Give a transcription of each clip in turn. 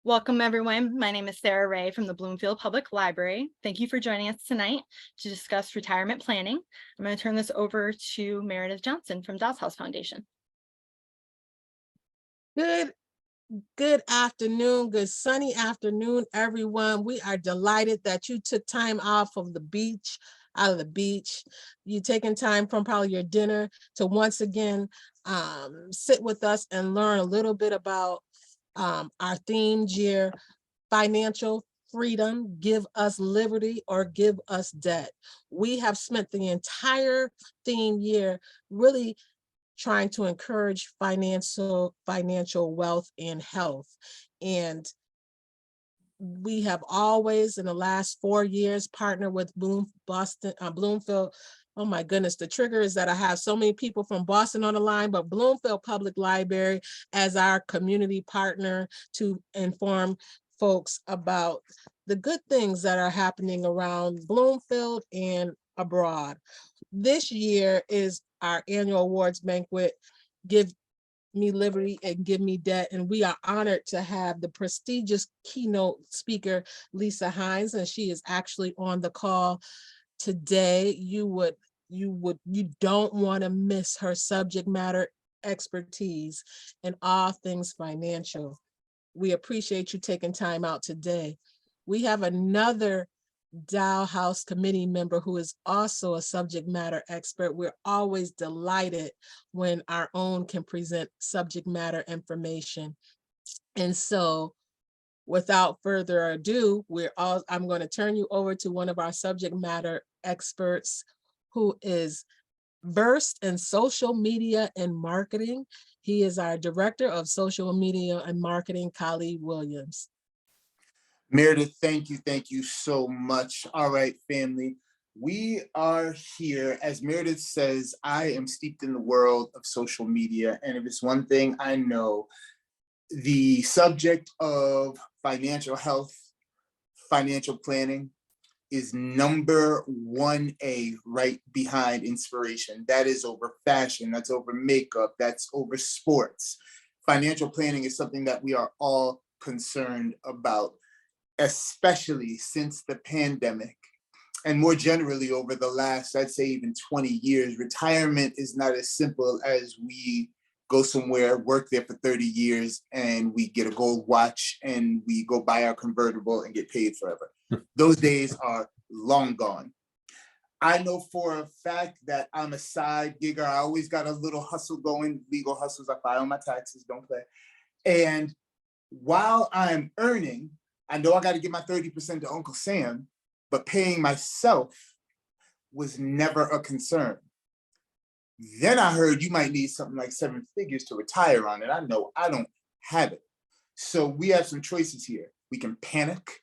Welcome, everyone. My name is Sarah Ray from the Bloomfield Public Library. Thank you for joining us tonight to discuss retirement planning. I'm going to turn this over to Meredith Johnson from Doss House Foundation. Good afternoon, good sunny afternoon, everyone. We are delighted that you took time off of the beach, out of the beach. You taking time from probably your dinner to once again sit with us and learn a little bit about our themed year, financial freedom, give us liberty or give us debt. We have spent the entire theme year really trying to encourage financial wealth and health. And we have always, in the last 4 years, partnered with Bloomfield. Oh my goodness, the trigger is that I have so many people from Boston on the line, but Bloomfield Public Library as our community partner to inform folks about the good things that are happening around Bloomfield and abroad. This year is our annual awards banquet, Give Me Liberty and Give Me Debt. And we are honored to have the prestigious keynote speaker, Lisa Hines, and she is actually on the call today. You don't want to miss her subject matter expertise in all things financial. We appreciate you taking time out today. We have another Dow House committee member who is also a subject matter expert. We're always delighted when our own can present subject matter information. And so without further ado, I'm going to turn you over to one of our subject matter experts who is versed in social media and marketing. He is our director of social media and marketing, Khalid Williams. Meredith, thank you so much. All right, family, we are here. As Meredith says, I am steeped in the world of social media, and if it's one thing I know, the subject of financial health, financial planning is number 1A right behind inspiration. That is over fashion, that's over makeup, that's over sports. Financial planning is something that we are all concerned about, especially since the pandemic, and more generally over the last, I'd say even 20 years. Retirement is not as simple as we go somewhere, work there for 30 years, and we get a gold watch and we go buy our convertible and get paid forever. Those days are long gone. I know for a fact that I'm a side gigger. I always got a little hustle going, legal hustles. I file my taxes, don't play. And while I'm earning, I know I got to give my 30% to Uncle Sam, but paying myself was never a concern. Then I heard you might need something like 7 figures to retire on, and I know I don't have it. So we have some choices here. We can panic.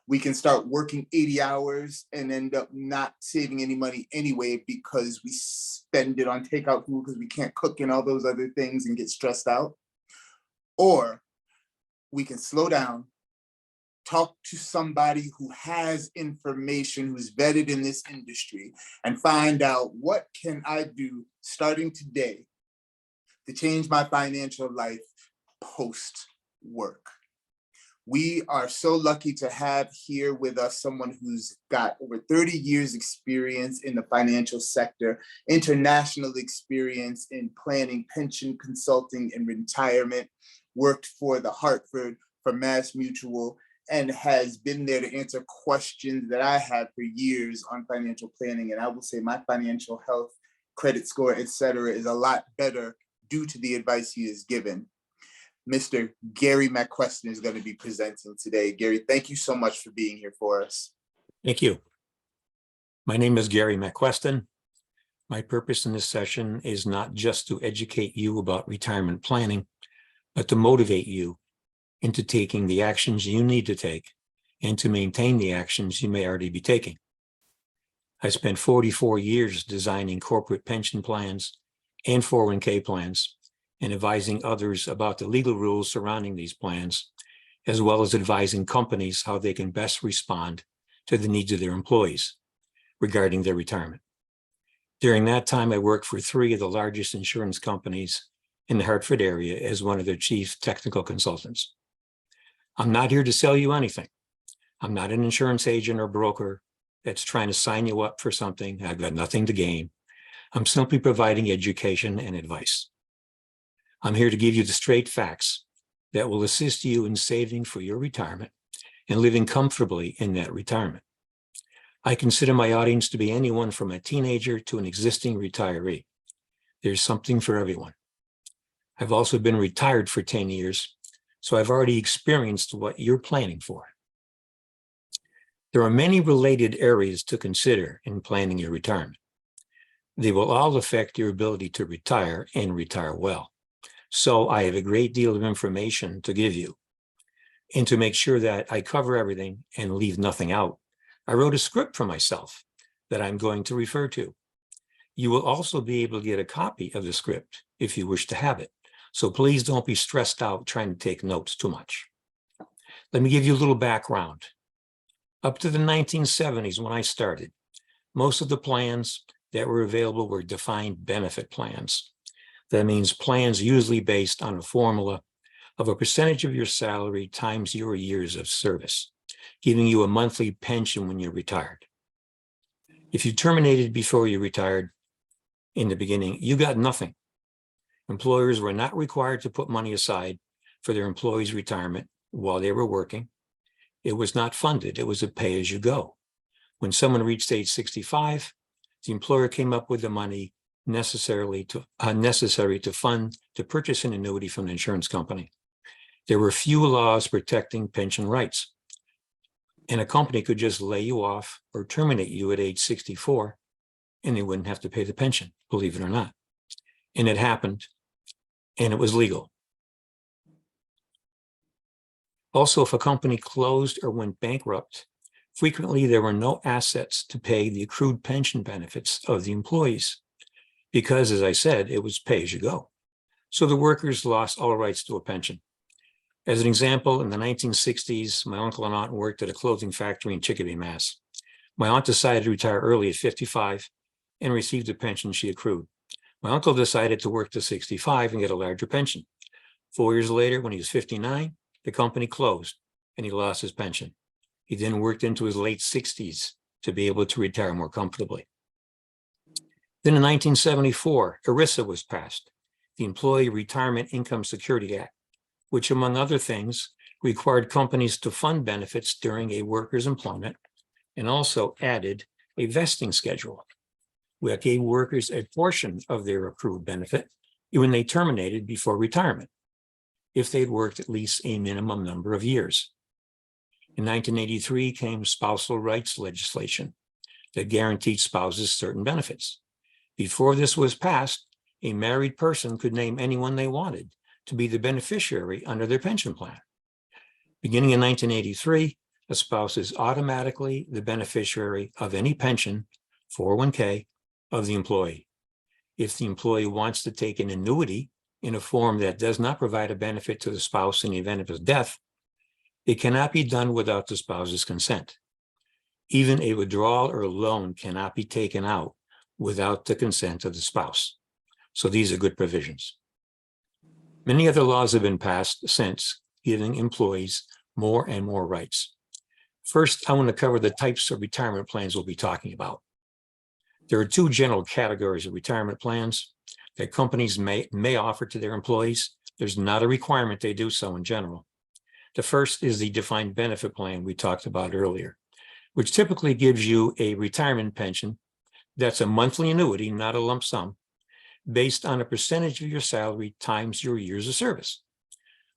We can start working 80 hours and end up not saving any money anyway because we spend it on takeout food because we can't cook and all those other things and get stressed out. Or we can slow down, talk to somebody who has information, who's vetted in this industry, and find out what can I do starting today to change my financial life post-work. We are so lucky to have here with us someone who's got over 30 years experience in the financial sector, international experience in planning, pension consulting, and retirement, worked for the Hartford, for Mass Mutual, and has been there to answer questions that I had for years on financial planning. And I will say my financial health, credit score, et cetera, is a lot better due to the advice he has given. Mr. Gary MacQueston is going to be presenting today. Gary, thank you so much for being here for us. Thank you. My name is Gary MacQueston. My purpose in this session is not just to educate you about retirement planning, but to motivate you into taking the actions you need to take and to maintain the actions you may already be taking. I spent 44 years designing corporate pension plans and 401k plans and advising others about the legal rules surrounding these plans, as well as advising companies how they can best respond to the needs of their employees regarding their retirement. During that time, I worked for 3 of the largest insurance companies in the Hartford area as one of their chief technical consultants. I'm not here to sell you anything. I'm not an insurance agent or broker that's trying to sign you up for something. I've got nothing to gain. I'm simply providing education and advice. I'm here to give you the straight facts that will assist you in saving for your retirement and living comfortably in that retirement. I consider my audience to be anyone from a teenager to an existing retiree. There's something for everyone. I've also been retired for 10 years, so I've already experienced what you're planning for. There are many related areas to consider in planning your retirement. They will all affect your ability to retire and retire well. So I have a great deal of information to give you. And to make sure that I cover everything and leave nothing out, I wrote a script for myself that I'm going to refer to. You will also be able to get a copy of the script if you wish to have it. So please don't be stressed out trying to take notes too much. Let me give you a little background. Up to the 1970s when I started, most of the plans that were available were defined benefit plans. That means plans usually based on a formula of a percentage of your salary times your years of service, giving you a monthly pension when you're retired. If you terminated before you retired in the beginning, you got nothing. Employers were not required to put money aside for their employees' retirement while they were working. It was not funded. It was a pay-as-you-go. When someone reached age 65, the employer came up with the money necessary to purchase an annuity from an insurance company. There were few laws protecting pension rights, and a company could just lay you off or terminate you at age 64, and they wouldn't have to pay the pension, believe it or not. And it happened, and it was legal. Also, if a company closed or went bankrupt, frequently there were no assets to pay the accrued pension benefits of the employees because, as I said, it was pay as you go. So the workers lost all rights to a pension. As an example, in the 1960s, my uncle and aunt worked at a clothing factory in Chicopee, Mass. My aunt decided to retire early at 55 and received a pension she accrued. My uncle decided to work to 65 and get a larger pension. 4 years later, when he was 59, the company closed and he lost his pension. He then worked into his late 60s to be able to retire more comfortably. Then in 1974, ERISA was passed, the Employee Retirement Income Security Act, which, among other things, required companies to fund benefits during a worker's employment and also added a vesting schedule, which gave workers a portion of their accrued benefit when they terminated before retirement, if they'd worked at least a minimum number of years. In 1983 came spousal rights legislation that guaranteed spouses certain benefits. Before this was passed, a married person could name anyone they wanted to be the beneficiary under their pension plan. Beginning in 1983, a spouse is automatically the beneficiary of any pension, 401k, of the employee. If the employee wants to take an annuity in a form that does not provide a benefit to the spouse in the event of his death, it cannot be done without the spouse's consent. Even a withdrawal or a loan cannot be taken out without the consent of the spouse. So these are good provisions. Many other laws have been passed since, giving employees more and more rights. First, I want to cover the types of retirement plans we'll be talking about. There are two general categories of retirement plans that companies may offer to their employees. There's not a requirement they do so in general. The first is the defined benefit plan we talked about earlier, which typically gives you a retirement pension that's a monthly annuity, not a lump sum, based on a percentage of your salary times your years of service.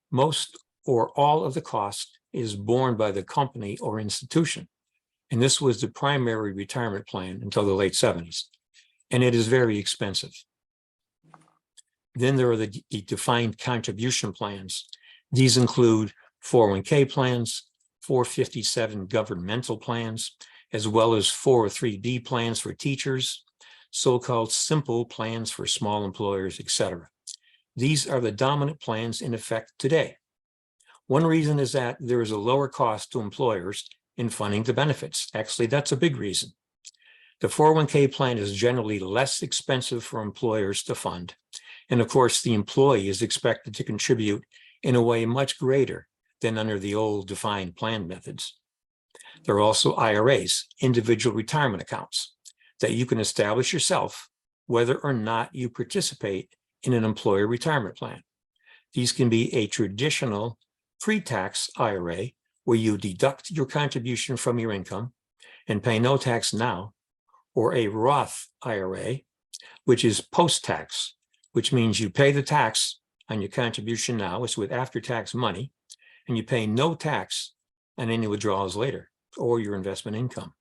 Most or all of the cost is borne by the company or institution. And this was the primary retirement plan until the late 70s. And it is very expensive. Then there are the defined contribution plans. These include 401k plans, 457 governmental plans, as well as 403b plans for teachers, so-called simple plans for small employers, etc. These are the dominant plans in effect today. One reason is that there is a lower cost to employers in funding the benefits. Actually, that's a big reason. The 401k plan is generally less expensive for employers to fund. And of course, the employee is expected to contribute in a way much greater than under the old defined plan methods. There are also IRAs, individual retirement accounts, that you can establish yourself whether or not you participate in an employer retirement plan. These can be a traditional pre-tax IRA where you deduct your contribution from your income and pay no tax now, or a Roth IRA, which is post-tax, which means you pay the tax on your contribution now, it's with after-tax money, and you pay no tax on any withdrawals later or your investment income.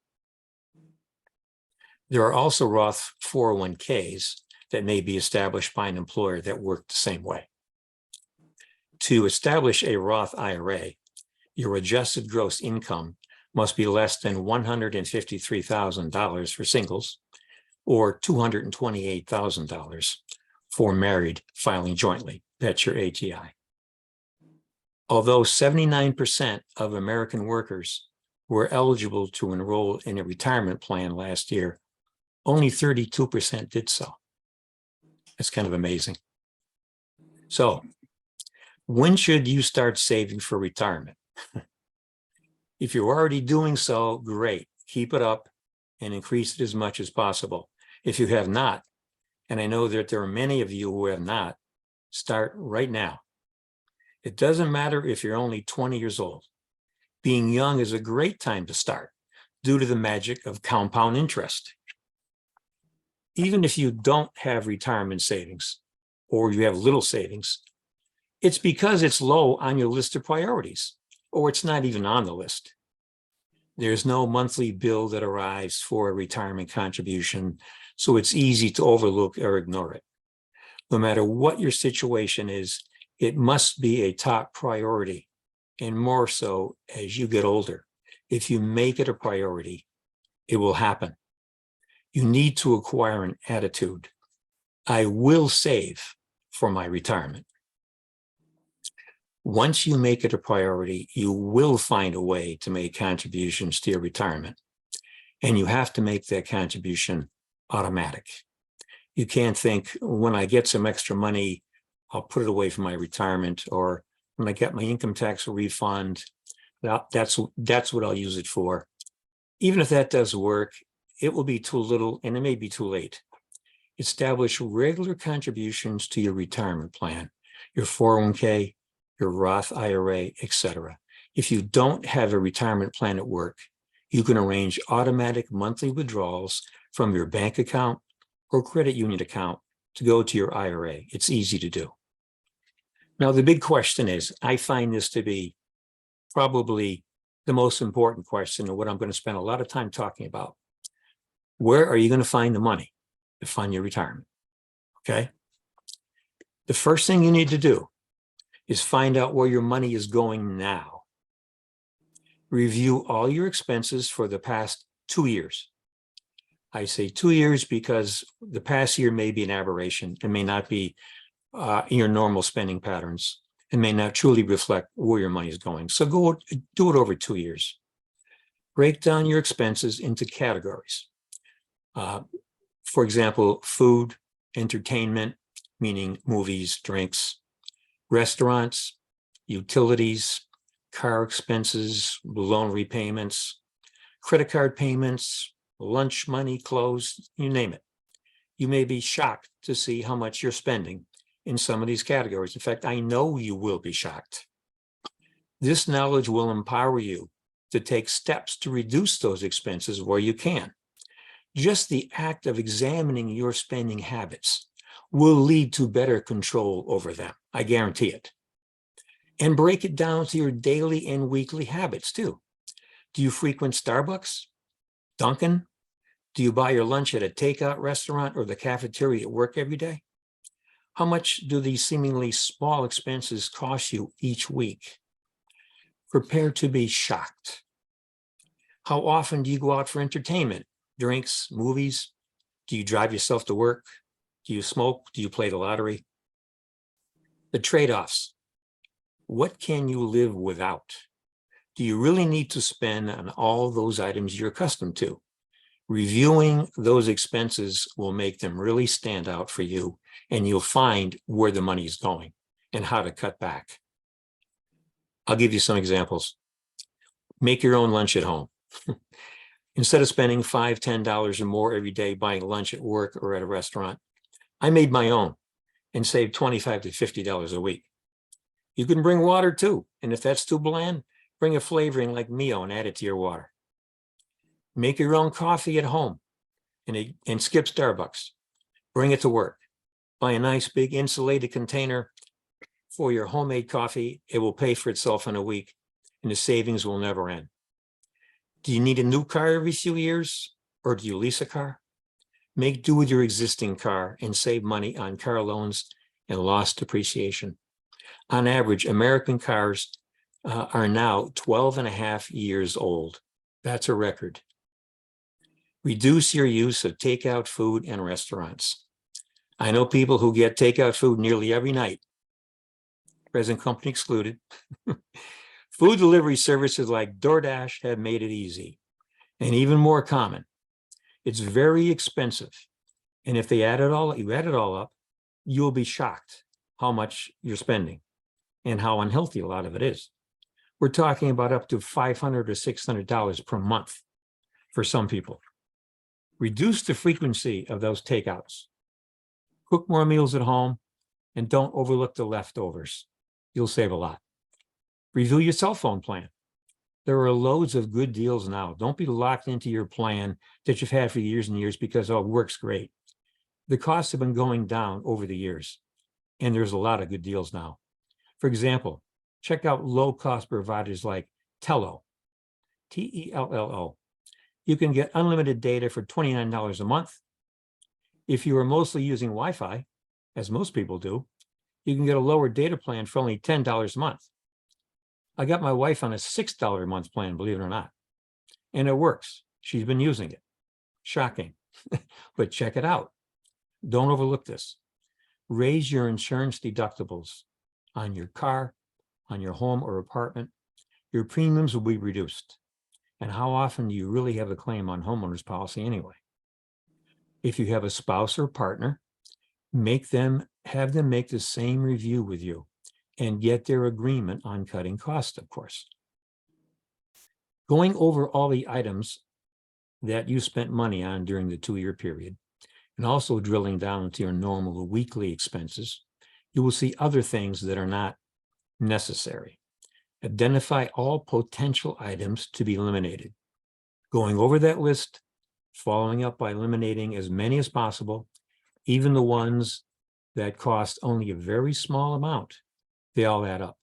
There are also Roth 401ks that may be established by an employer that work the same way. To establish a Roth IRA, your adjusted gross income must be less than $153,000 for singles or $228,000 for married filing jointly. That's your AGI. Although 79% of American workers were eligible to enroll in a retirement plan last year, only 32% did so. That's kind of amazing. So, when should you start saving for retirement? If you're already doing so, great. Keep it up and increase it as much as possible. If you have not, and I know that there are many of you who have not, start right now. It doesn't matter if you're only 20 years old. Being young is a great time to start due to the magic of compound interest. Even if you don't have retirement savings or you have little savings, it's because it's low on your list of priorities, or it's not even on the list. There's no monthly bill that arrives for a retirement contribution, so it's easy to overlook or ignore it. No matter what your situation is, it must be a top priority, and more so as you get older. If you make it a priority, it will happen. You need to acquire an attitude. I will save for my retirement. Once you make it a priority, you will find a way to make contributions to your retirement. And you have to make that contribution automatic. You can't think, when I get some extra money, I'll put it away for my retirement, or when I get my income tax refund, that's what I'll use it for. Even if that does work, it will be too little and it may be too late. Establish regular contributions to your retirement plan, your 401k, your Roth IRA, etc. If you don't have a retirement plan at work, you can arrange automatic monthly withdrawals from your bank account or credit union account to go to your IRA. It's easy to do. Now, the big question is, I find this to be probably the most important question and what I'm going to spend a lot of time talking about. Where are you going to find the money to fund your retirement? Okay. The first thing you need to do is find out where your money is going now. Review all your expenses for the past 2 years. I say 2 years because the past year may be an aberration. It may not be your normal spending patterns. It may not truly reflect where your money is going. So go do it over 2 years. Break down your expenses into categories. For example, food, entertainment, meaning movies, drinks, restaurants, utilities, car expenses, loan repayments, credit card payments, lunch money, clothes, you name it. You may be shocked to see how much you're spending in some of these categories. In fact, I know you will be shocked. This knowledge will empower you to take steps to reduce those expenses where you can. Just the act of examining your spending habits will lead to better control over them. I guarantee it. And break it down to your daily and weekly habits too. Do you frequent Starbucks, Dunkin'? Do you buy your lunch at a takeout restaurant or the cafeteria at work every day? How much do these seemingly small expenses cost you each week? Prepare to be shocked. How often do you go out for entertainment? Drinks, movies? Do you drive yourself to work? Do you smoke? Do you play the lottery? The trade-offs. What can you live without? Do you really need to spend on all those items you're accustomed to? Reviewing those expenses will make them really stand out for you, and you'll find where the money is going and how to cut back. I'll give you some examples. Make your own lunch at home. Instead of spending $5, $10 or more every day buying lunch at work or at a restaurant, I made my own and saved $25 to $50 a week. You can bring water too. And if that's too bland, bring a flavoring like Mio and add it to your water. Make your own coffee at home and skip Starbucks. Bring it to work. Buy a nice big insulated container for your homemade coffee. It will pay for itself in a week and the savings will never end. Do you need a new car every few years or do you lease a car? Make do with your existing car and save money on car loans and lost depreciation. On average, American cars are now 12 and a half years old. That's a record. Reduce your use of takeout food and restaurants. I know people who get takeout food nearly every night, present company excluded. Food delivery services like DoorDash have made it easy and even more common. It's very expensive. And if you add it all up, you'll be shocked how much you're spending and how unhealthy a lot of it is. We're talking about up to $500 or $600 per month for some people. Reduce the frequency of those takeouts. Cook more meals at home and don't overlook the leftovers. You'll save a lot. Review your cell phone plan. There are loads of good deals now. Don't be locked into your plan that you've had for years and years because, oh, it works great. The costs have been going down over the years, and there's a lot of good deals now. For example, check out low-cost providers like Tello, Tello. You can get unlimited data for $29 a month. If you are mostly using Wi-Fi, as most people do, you can get a lower data plan for only $10 a month. I got my wife on a $6 a month plan, believe it or not, and it works. She's been using it. Shocking, but check it out. Don't overlook this. Raise your insurance deductibles on your car, on your home or apartment. Your premiums will be reduced. And how often do you really have a claim on homeowners policy anyway? If you have a spouse or partner, have them make the same review with you and get their agreement on cutting costs, of course. Going over all the items that you spent money on during the 2-year period, and also drilling down into your normal weekly expenses, you will see other things that are not necessary. Identify all potential items to be eliminated. Going over that list, following up by eliminating as many as possible, even the ones that cost only a very small amount, they all add up.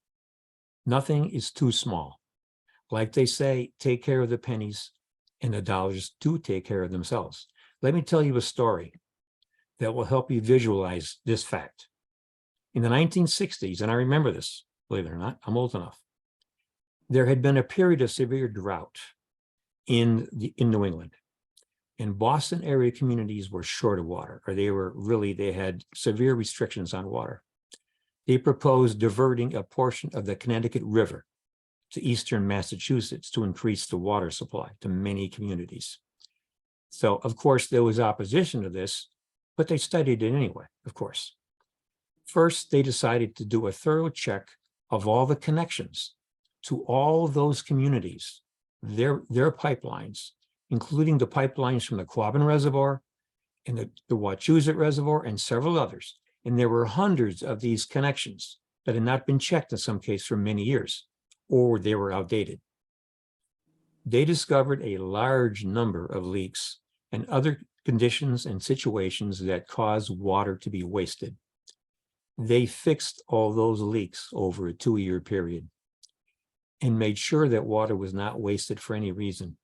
Nothing is too small. Like they say, take care of the pennies, and the dollars do take care of themselves. Let me tell you a story that will help you visualize this fact. In the 1960s, and I remember this, believe it or not, I'm old enough, there had been a period of severe drought in New England. And Boston area communities were short of water, or they had severe restrictions on water. They proposed diverting a portion of the Connecticut River to eastern Massachusetts to increase the water supply to many communities. So, of course, there was opposition to this, but they studied it anyway, of course. First, they decided to do a thorough check of all the connections to all those communities, their pipelines, including the pipelines from the Quabbin Reservoir and the Wachusett Reservoir and several others. And there were hundreds of these connections that had not been checked in some cases for many years, or they were outdated. They discovered a large number of leaks and other conditions and situations that cause water to be wasted. They fixed all those leaks over a 2-year period and made sure that water was not wasted for any reason.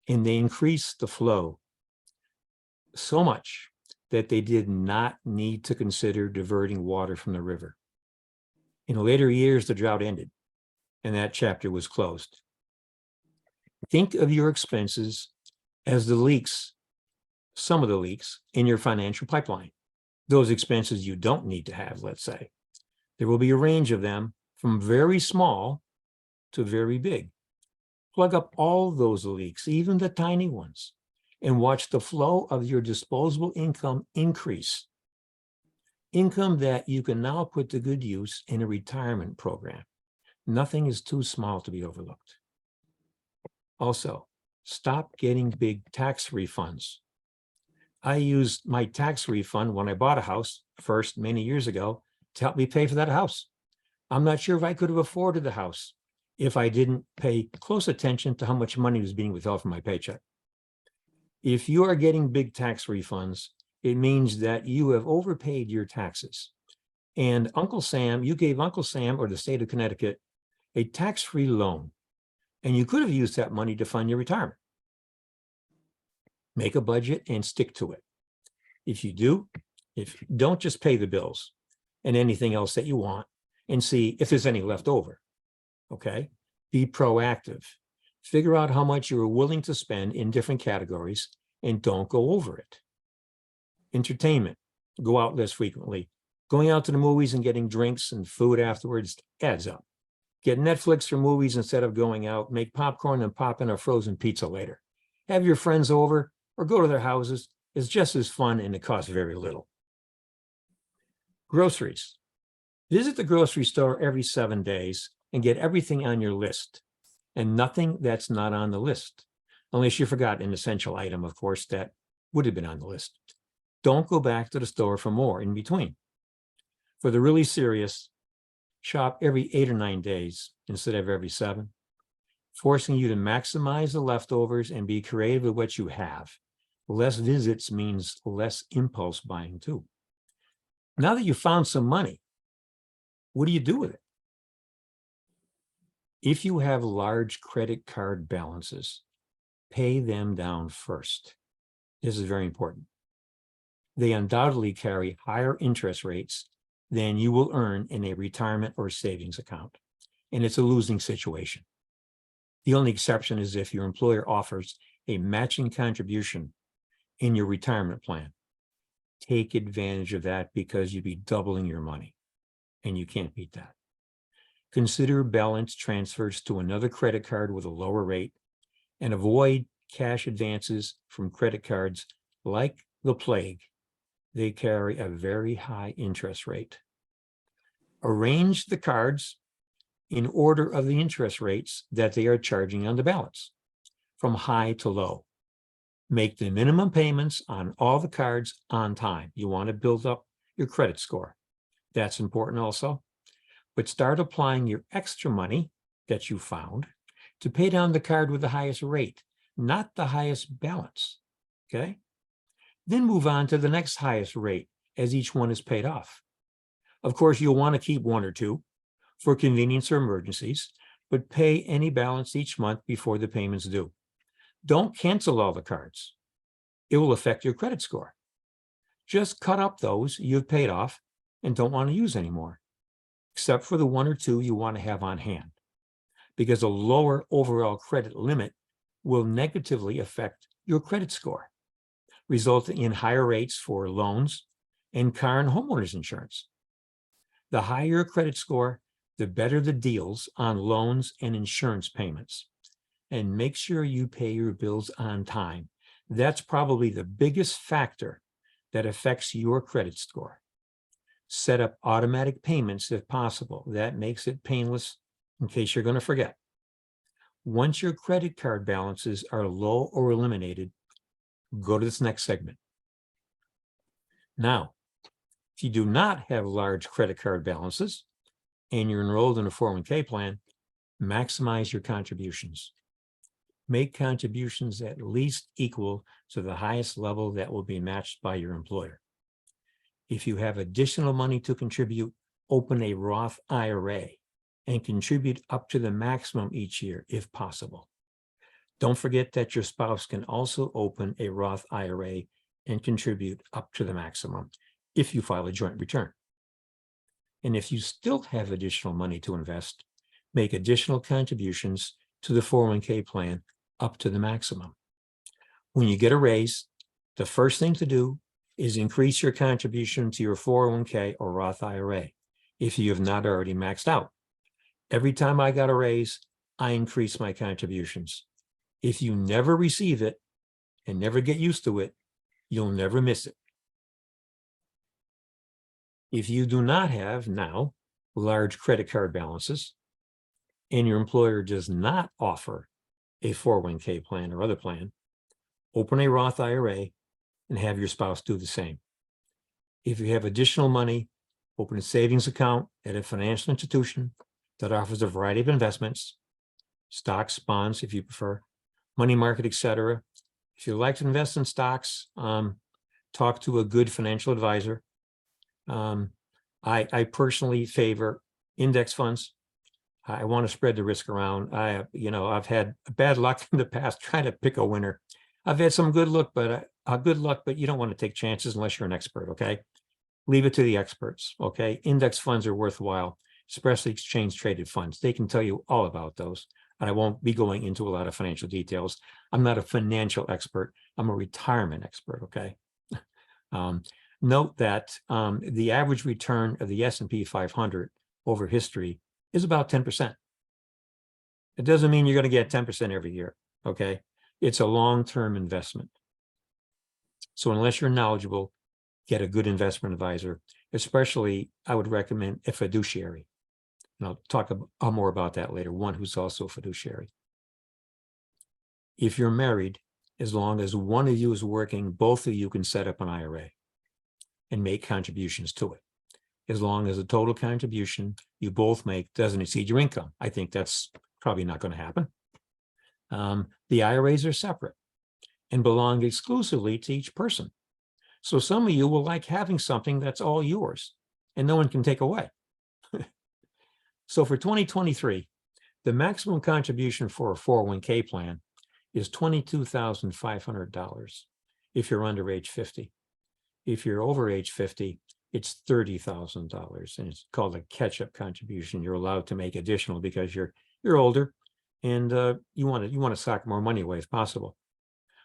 And they increased the flow so much that they did not need to consider diverting water from the river. In later years, the drought ended and that chapter was closed. Think of your expenses as the leaks, some of the leaks in your financial pipeline. Those expenses you don't need to have, let's say. There will be a range of them from very small to very big. Plug up all those leaks, even the tiny ones, and watch the flow of your disposable income increase. Income that you can now put to good use in a retirement program. Nothing is too small to be overlooked. Also, stop getting big tax refunds. I used my tax refund when I bought a house first many years ago to help me pay for that house. I'm not sure if I could have afforded the house if I didn't pay close attention to how much money was being withheld from my paycheck. If you are getting big tax refunds, it means that you have overpaid your taxes. And Uncle Sam, you gave Uncle Sam or the state of Connecticut a tax-free loan, and you could have used that money to fund your retirement. Make a budget and stick to it. If you do, don't just pay the bills and anything else that you want and see if there's any left over. Okay? Be proactive. Figure out how much you're willing to spend in different categories and don't go over it. Entertainment, go out less frequently. Going out to the movies and getting drinks and food afterwards adds up. Get Netflix for movies instead of going out. Make popcorn and pop in a frozen pizza later. Have your friends over or go to their houses. It's just as fun and it costs very little. Groceries. Visit the grocery store every 7 days and get everything on your list and nothing that's not on the list, unless you forgot an essential item, of course, that would have been on the list. Don't go back to the store for more in between. For the really serious, shop every 8 or 9 days instead of every 7, forcing you to maximize the leftovers and be creative with what you have. Less visits means less impulse buying too. Now that you found some money, what do you do with it? If you have large credit card balances, pay them down first. This is very important. They undoubtedly carry higher interest rates than you will earn in a retirement or savings account, and it's a losing situation. The only exception is if your employer offers a matching contribution in your retirement plan. Take advantage of that because you'd be doubling your money, and you can't beat that. Consider balance transfers to another credit card with a lower rate, and avoid cash advances from credit cards like the plague. They carry a very high interest rate. Arrange the cards in order of the interest rates that they are charging on the balance, from high to low. Make the minimum payments on all the cards on time. You want to build up your credit score. That's important also. But start applying your extra money that you found to pay down the card with the highest rate, not the highest balance. Okay? Then move on to the next highest rate as each one is paid off. Of course, you'll want to keep 1 or 2 for convenience or emergencies, but pay any balance each month before the payments due. Don't cancel all the cards. It will affect your credit score. Just cut up those you've paid off and don't want to use anymore, except for the 1 or 2 you want to have on hand, because a lower overall credit limit will negatively affect your credit score, resulting in higher rates for loans and car and homeowners insurance. The higher your credit score, the better the deals on loans and insurance payments. And make sure you pay your bills on time. That's probably the biggest factor that affects your credit score. Set up automatic payments if possible. That makes it painless in case you're going to forget. Once your credit card balances are low or eliminated, go to this next segment. Now, if you do not have large credit card balances and you're enrolled in a 401k plan, maximize your contributions. Make contributions at least equal to the highest level that will be matched by your employer. If you have additional money to contribute, open a Roth IRA and contribute up to the maximum each year if possible. Don't forget that your spouse can also open a Roth IRA and contribute up to the maximum if you file a joint return. And if you still have additional money to invest, make additional contributions to the 401k plan up to the maximum. When you get a raise, the first thing to do is increase your contribution to your 401k or Roth IRA if you have not already maxed out. Every time I got a raise, I increase my contributions. If you never receive it and never get used to it, you'll never miss it. If you do not have now large credit card balances and your employer does not offer a 401k plan or other plan, open a Roth IRA and have your spouse do the same. If you have additional money, open a savings account at a financial institution that offers a variety of investments, stocks, bonds, if you prefer, money market, etc. If you like to invest in stocks, talk to a good financial advisor. I personally favor index funds. I want to spread the risk around. I've had bad luck in the past trying to pick a winner. I've had some good luck, but you don't want to take chances unless you're an expert. Okay, leave it to the experts. Okay, index funds are worthwhile, especially exchange traded funds. They can tell you all about those. And I won't be going into a lot of financial details. I'm not a financial expert. I'm a retirement expert. Okay. Note that the average return of the S&P 500 over history is about 10%. It doesn't mean you're going to get 10% every year, okay? It's a long-term investment. So unless you're knowledgeable, get a good investment advisor, especially I would recommend a fiduciary. And I'll talk more about that later, one who's also a fiduciary. If you're married, as long as one of you is working, both of you can set up an IRA and make contributions to it. As long as the total contribution you both make doesn't exceed your income. I think that's probably not going to happen. The IRAs are separate and belong exclusively to each person. So some of you will like having something that's all yours and no one can take away. So for 2023, the maximum contribution for a 401k plan is $22,500 if you're under age 50. If you're over age 50, it's $30,000, and it's called a catch-up contribution. You're allowed to make additional because you're older, and you want to sock more money away if possible.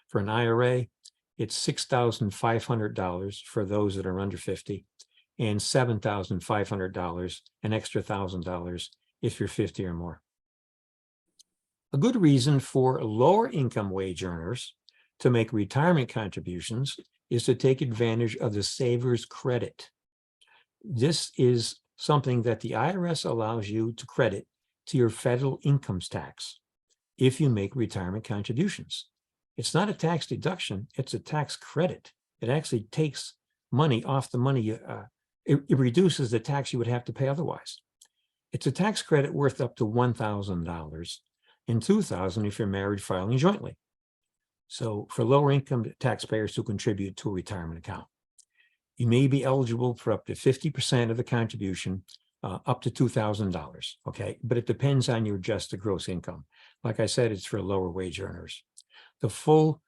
For an IRA, it's $6,500 for those that are under 50, and $7,500, an extra $1,000 if you're 50 or more. A good reason for lower income wage earners to make retirement contributions is to take advantage of the saver's credit. This is something that the IRS allows you to credit to your federal income tax if you make retirement contributions. It's not a tax deduction, it's a tax credit. It actually takes money off the money, it reduces the tax you would have to pay otherwise. It's a tax credit worth up to $1,000 and $2,000 if you're married filing jointly. So for lower income taxpayers who contribute to a retirement account, you may be eligible for up to 50% of the contribution, up to $2,000, okay? But it depends on your adjusted gross income. Like I said, it's for lower wage earners. The full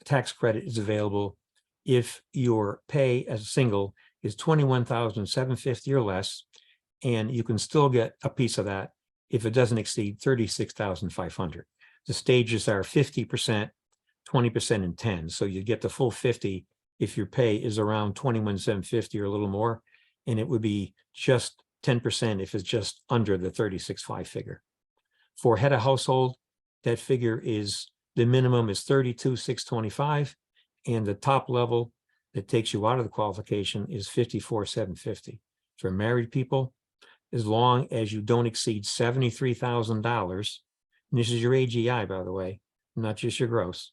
tax credit is available if your pay as a single is $21,750 or less, and you can still get a piece of that if it doesn't exceed $36,500. The stages are 50%, 20%, and 10. So you get the full 50 if your pay is around $21,750 or a little more, and it would be just 10% if it's just under the 36.5 figure. For head of household, that figure is, the minimum is 32,625, and the top level that takes you out of the qualification is 54,750. For married people, as long as you don't exceed $73,000, and this is your AGI, by the way, not just your gross,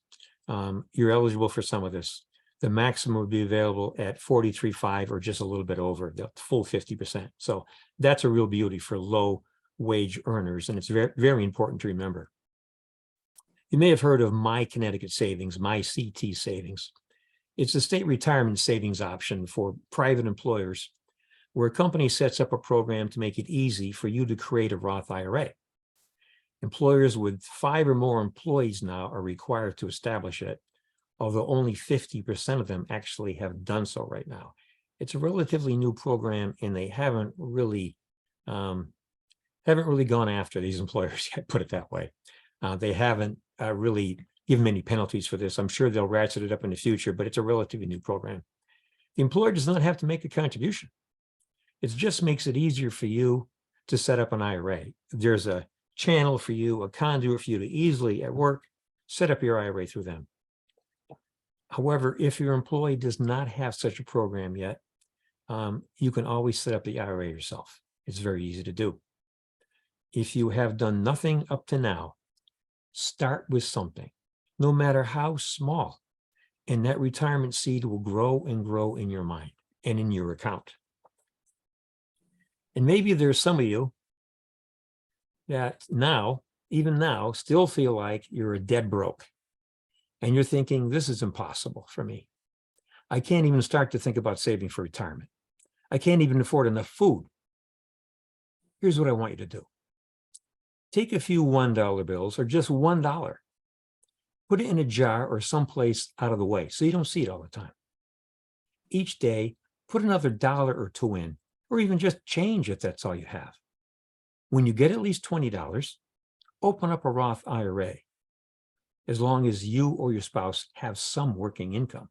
you're eligible for some of this. The maximum would be available at 43.5 or just a little bit over the full 50%. So that's a real beauty for low wage earners, and it's very, very important to remember. You may have heard of My Connecticut Savings, My CT Savings. It's a state retirement savings option for private employers where a company sets up a program to make it easy for you to create a Roth IRA. Employers with 5 or more employees now are required to establish it, although only 50% of them actually have done so right now. It's a relatively new program, and they haven't really gone after these employers yet, put it that way. They haven't really given any penalties for this. I'm sure they'll ratchet it up in the future, but it's a relatively new program. The employer does not have to make a contribution. It just makes it easier for you to set up an IRA. There's a channel for you, a conduit for you to easily at work set up your IRA through them. However, if your employee does not have such a program yet, you can always set up the IRA yourself. It's very easy to do. If you have done nothing up to now, start with something, no matter how small, and that retirement seed will grow and grow in your mind and in your account. And maybe there's some of you that now, even now, still feel like you're a dead broke. And you're thinking, this is impossible for me. I can't even start to think about saving for retirement. I can't even afford enough food. Here's what I want you to do. Take a few $1 bills or just $1. Put it in a jar or someplace out of the way so you don't see it all the time. Each day, put another $1 or $2 in, or even just change if that's all you have. When you get at least $20, open up a Roth IRA, as long as you or your spouse have some working income.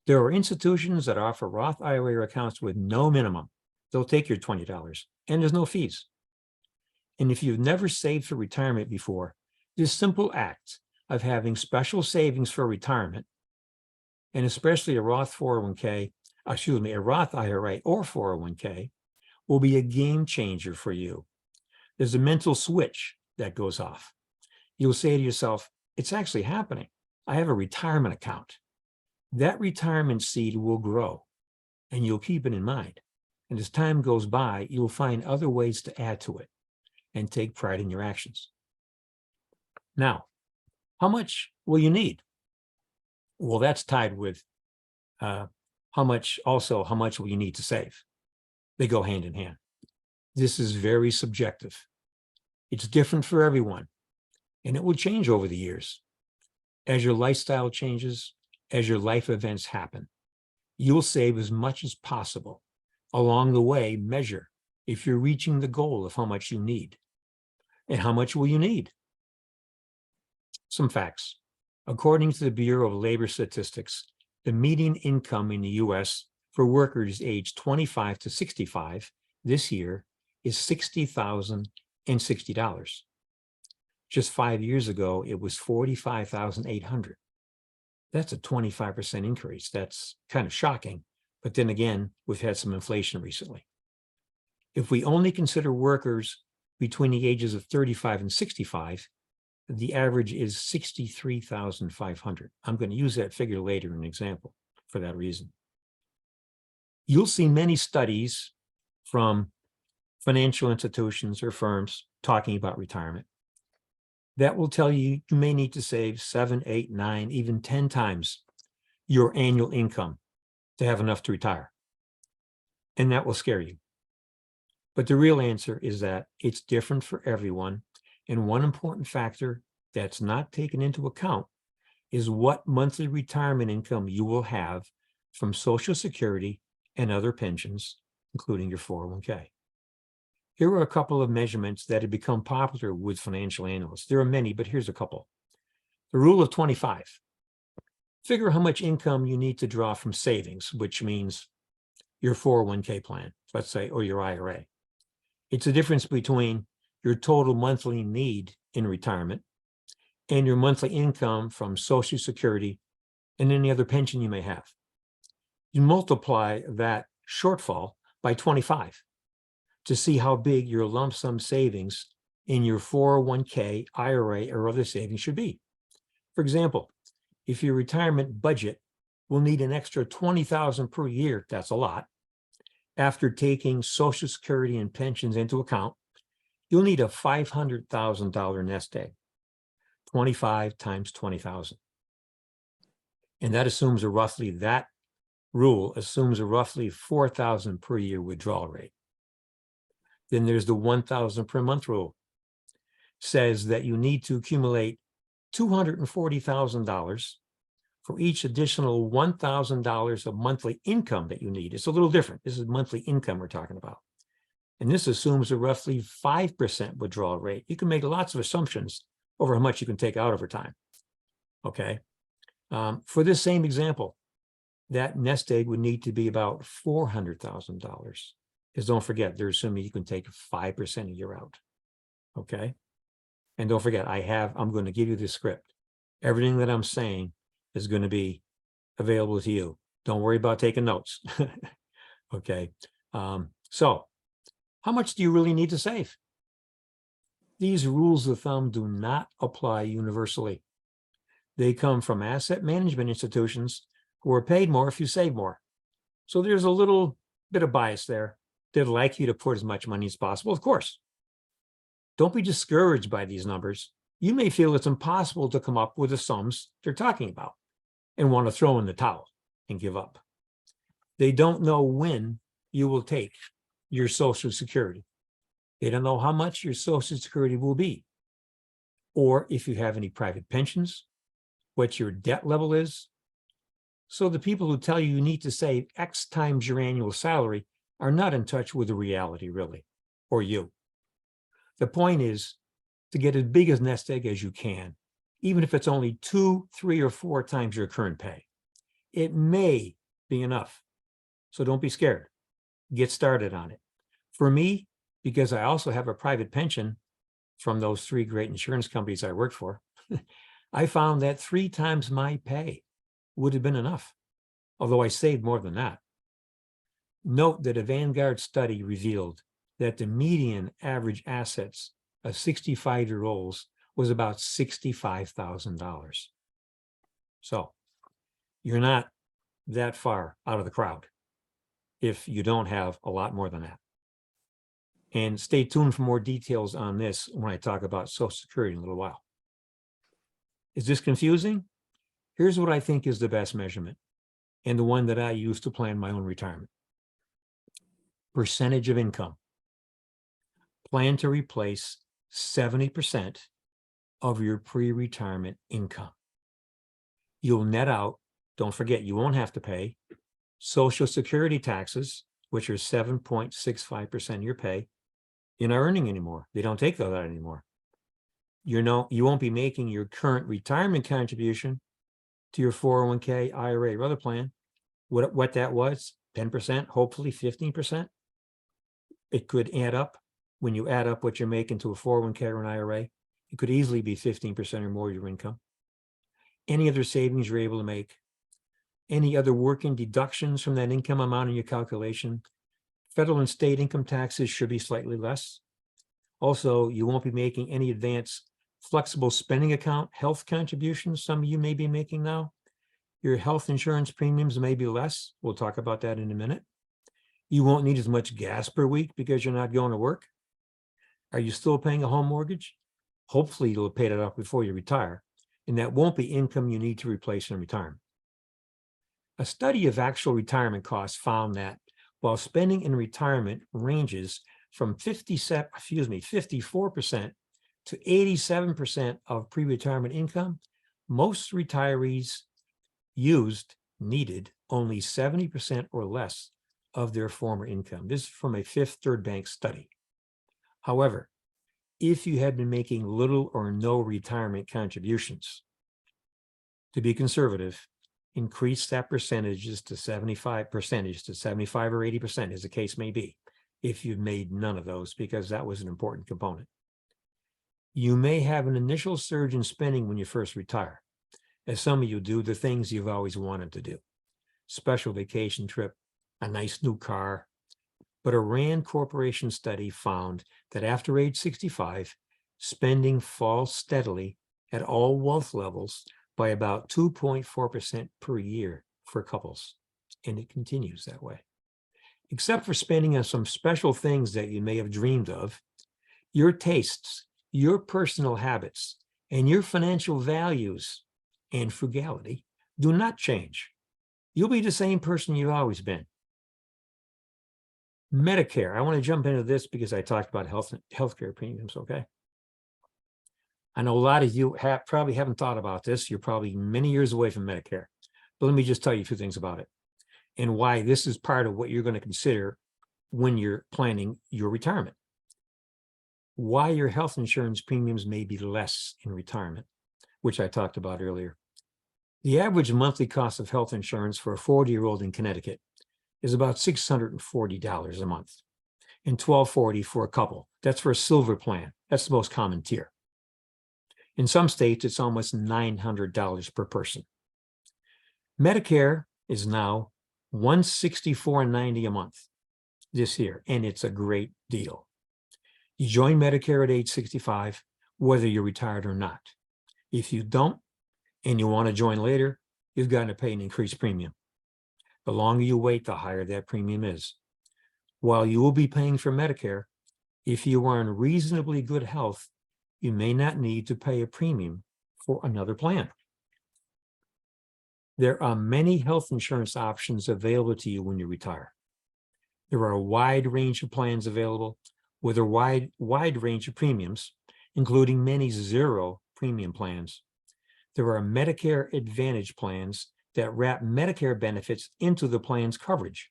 There are institutions that offer Roth IRA accounts with no minimum. They'll take your $20 and there's no fees. And if you've never saved for retirement before, this simple act of having special savings for retirement, and especially a Roth 401k, a Roth IRA or 401k, will be a game changer for you. There's a mental switch that goes off. You'll say to yourself, it's actually happening. I have a retirement account. That retirement seed will grow and you'll keep it in mind. And as time goes by, you'll find other ways to add to it and take pride in your actions. Now, how much will you need? Well, that's tied with how much will you need to save? They go hand in hand. This is very subjective. It's different for everyone, and it will change over the years. As your lifestyle changes, as your life events happen, you'll save as much as possible. Along the way, measure if you're reaching the goal of how much you need. And how much will you need? Some facts. According to the Bureau of Labor Statistics, the median income in the U.S. for workers aged 25 to 65 this year is $60,060. Just 5 years ago, it was $45,800. That's a 25% increase. That's kind of shocking. But then again, we've had some inflation recently. If we only consider workers between the ages of 35 and 65, the average is $63,500. I'm going to use that figure later in an example for that reason. You'll see many studies from financial institutions or firms talking about retirement that will tell you you may need to save 7, 8, 9, even 10 times your annual income to have enough to retire. And that will scare you. But the real answer is that it's different for everyone. And one important factor that's not taken into account is what monthly retirement income you will have from Social Security and other pensions, including your 401k. Here are a couple of measurements that have become popular with financial analysts. There are many, but here's a couple. The rule of 25. Figure how much income you need to draw from savings, which means your 401k plan, let's say, or your IRA. It's the difference between your total monthly need in retirement and your monthly income from Social Security and any other pension you may have. You multiply that shortfall by 25 to see how big your lump sum savings in your 401k, IRA, or other savings should be. For example, if your retirement budget will need an extra $20,000 per year, that's a lot. After taking Social Security and pensions into account, you'll need a $500,000 nest egg, 25 times 20,000. And that assumes that rule assumes a roughly 4,000 per year withdrawal rate. Then there's the 1,000 per month rule. Says that you need to accumulate $240,000 for each additional $1,000 of monthly income that you need. It's a little different. This is monthly income we're talking about. And this assumes a roughly 5% withdrawal rate. You can make lots of assumptions over how much you can take out over time. Okay. For this same example, that nest egg would need to be about $400,000. Because don't forget, they're assuming you can take 5% a year out. Okay. And don't forget, I'm going to give you the script. Everything that I'm saying is going to be available to you. Don't worry about taking notes. Okay. So how much do you really need to save? These rules of thumb do not apply universally. They come from asset management institutions who are paid more if you save more. So there's a little bit of bias there. They'd like you to put as much money as possible, of course. Don't be discouraged by these numbers. You may feel it's impossible to come up with the sums they're talking about and want to throw in the towel and give up. They don't know when you will take your Social Security. They don't know how much your Social Security will be, or if you have any private pensions, what your debt level is. So the people who tell you need to save X times your annual salary are not in touch with the reality, really, or you. The point is to get as big a nest egg as you can, even if it's only 2, 3, or 4 times your current pay. It may be enough. So don't be scared. Get started on it. For me, because I also have a private pension from those 3 great insurance companies I worked for, I found that 3 times my pay would have been enough, although I saved more than that. Note that a Vanguard study revealed that the median average assets of 65-year-olds was about $65,000. So you're not that far out of the crowd if you don't have a lot more than that. And stay tuned for more details on this when I talk about Social Security in a little while. Is this confusing? Here's what I think is the best measurement and the one that I use to plan my own retirement. Percentage of income. Plan to replace 70% of your pre-retirement income. You'll net out, don't forget, you won't have to pay Social Security taxes, which are 7.65% of your pay. You're not earning anymore. They don't take that out anymore. You won't be making your current retirement contribution to your 401k, IRA, or other plan. What that was, 10%, hopefully 15%. It could add up. When you add up what you're making to a 401k or an IRA, it could easily be 15% or more of your income. Any other savings you're able to make, any other working deductions from that income amount in your calculation. Federal and state income taxes should be slightly less. Also, you won't be making any advanced flexible spending account health contributions some of you may be making now. Your health insurance premiums may be less. We'll talk about that in a minute. You won't need as much gas per week because you're not going to work. Are you still paying a home mortgage? Hopefully you'll pay that off before you retire, and that won't be income you need to replace in retirement. A study of actual retirement costs found that while spending in retirement ranges from 54% to 87% of pre-retirement income, most retirees needed only 70% or less of their former income. This is from a Fifth Third Bank study. However, if you had been making little or no retirement contributions, to be conservative, increase that percentages to 75%, to 75 or 80%, as the case may be, if you've made none of those, because that was an important component. You may have an initial surge in spending when you first retire, as some of you do the things you've always wanted to do. Special vacation trip, a nice new car. But a Rand Corporation study found that after age 65, spending falls steadily at all wealth levels by about 2.4% per year for couples. And it continues that way. Except for spending on some special things that you may have dreamed of, your tastes, your personal habits, and your financial values and frugality do not change. You'll be the same person you've always been. Medicare. I want to jump into this because I talked about healthcare premiums, okay? I know a lot of you probably haven't thought about this. You're probably many years away from Medicare. But let me just tell you a few things about it and why this is part of what you're going to consider when you're planning your retirement. Why your health insurance premiums may be less in retirement, which I talked about earlier. The average monthly cost of health insurance for a 40-year-old in Connecticut is about $640 a month and $1,240 for a couple. That's for a silver plan. That's the most common tier. In some states, it's almost $900 per person. Medicare is now $164.90 a month this year, and it's a great deal. You join Medicare at age 65, whether you're retired or not. If you don't, and you want to join later, you've got to pay an increased premium. The longer you wait, the higher that premium is. While you will be paying for Medicare, if you are in reasonably good health, you may not need to pay a premium for another plan. There are many health insurance options available to you when you retire. There are a wide range of plans available with a wide range of premiums, including many zero premium plans. There are Medicare Advantage plans that wrap Medicare benefits into the plan's coverage,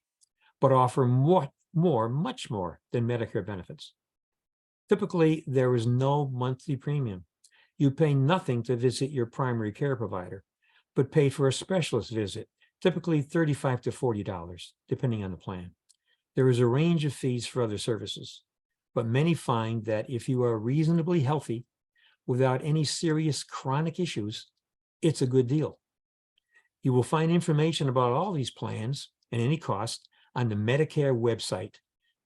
but offer much more than Medicare benefits. Typically, there is no monthly premium. You pay nothing to visit your primary care provider, but pay for a specialist visit, typically $35 to $40, depending on the plan. There is a range of fees for other services, but many find that if you are reasonably healthy without any serious chronic issues, it's a good deal. You will find information about all these plans and any cost on the Medicare website,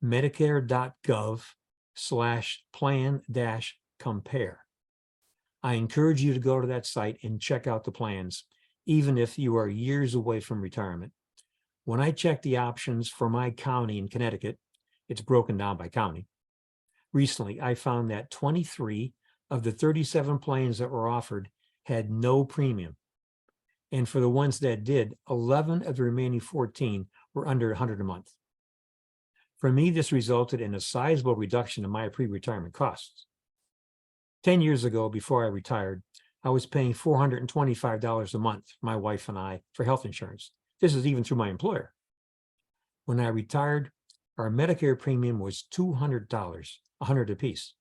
medicare.gov/plan-compare. I encourage you to go to that site and check out the plans, even if you are years away from retirement. When I checked the options for my county in Connecticut, it's broken down by county. Recently, I found that 23 of the 37 plans that were offered had no premium. And for the ones that did, 11 of the remaining 14 were under $100 a month. For me, this resulted in a sizable reduction in my pre-retirement costs. 10 years ago, before I retired, I was paying $425 a month, my wife and I, for health insurance. This is even through my employer. When I retired, our Medicare premium was $200, $100 apiece.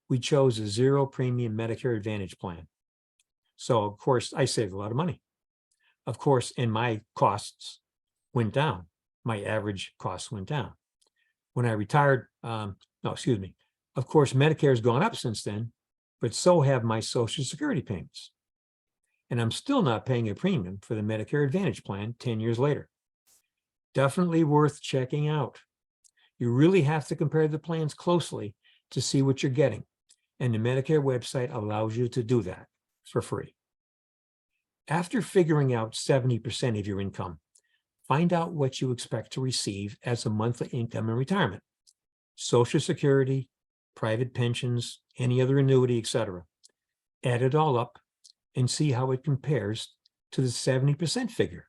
We chose a zero premium Medicare Advantage plan. So, of course, I saved a lot of money. Of course, and my costs went down. My average costs went down. When I retired, of course, Medicare has gone up since then, but so have my Social Security payments. And I'm still not paying a premium for the Medicare Advantage plan 10 years later. Definitely worth checking out. You really have to compare the plans closely to see what you're getting. And the Medicare website allows you to do that for free. After figuring out 70% of your income, find out what you expect to receive as a monthly income in retirement. Social Security, private pensions, any other annuity, etc. Add it all up and see how it compares to the 70% figure.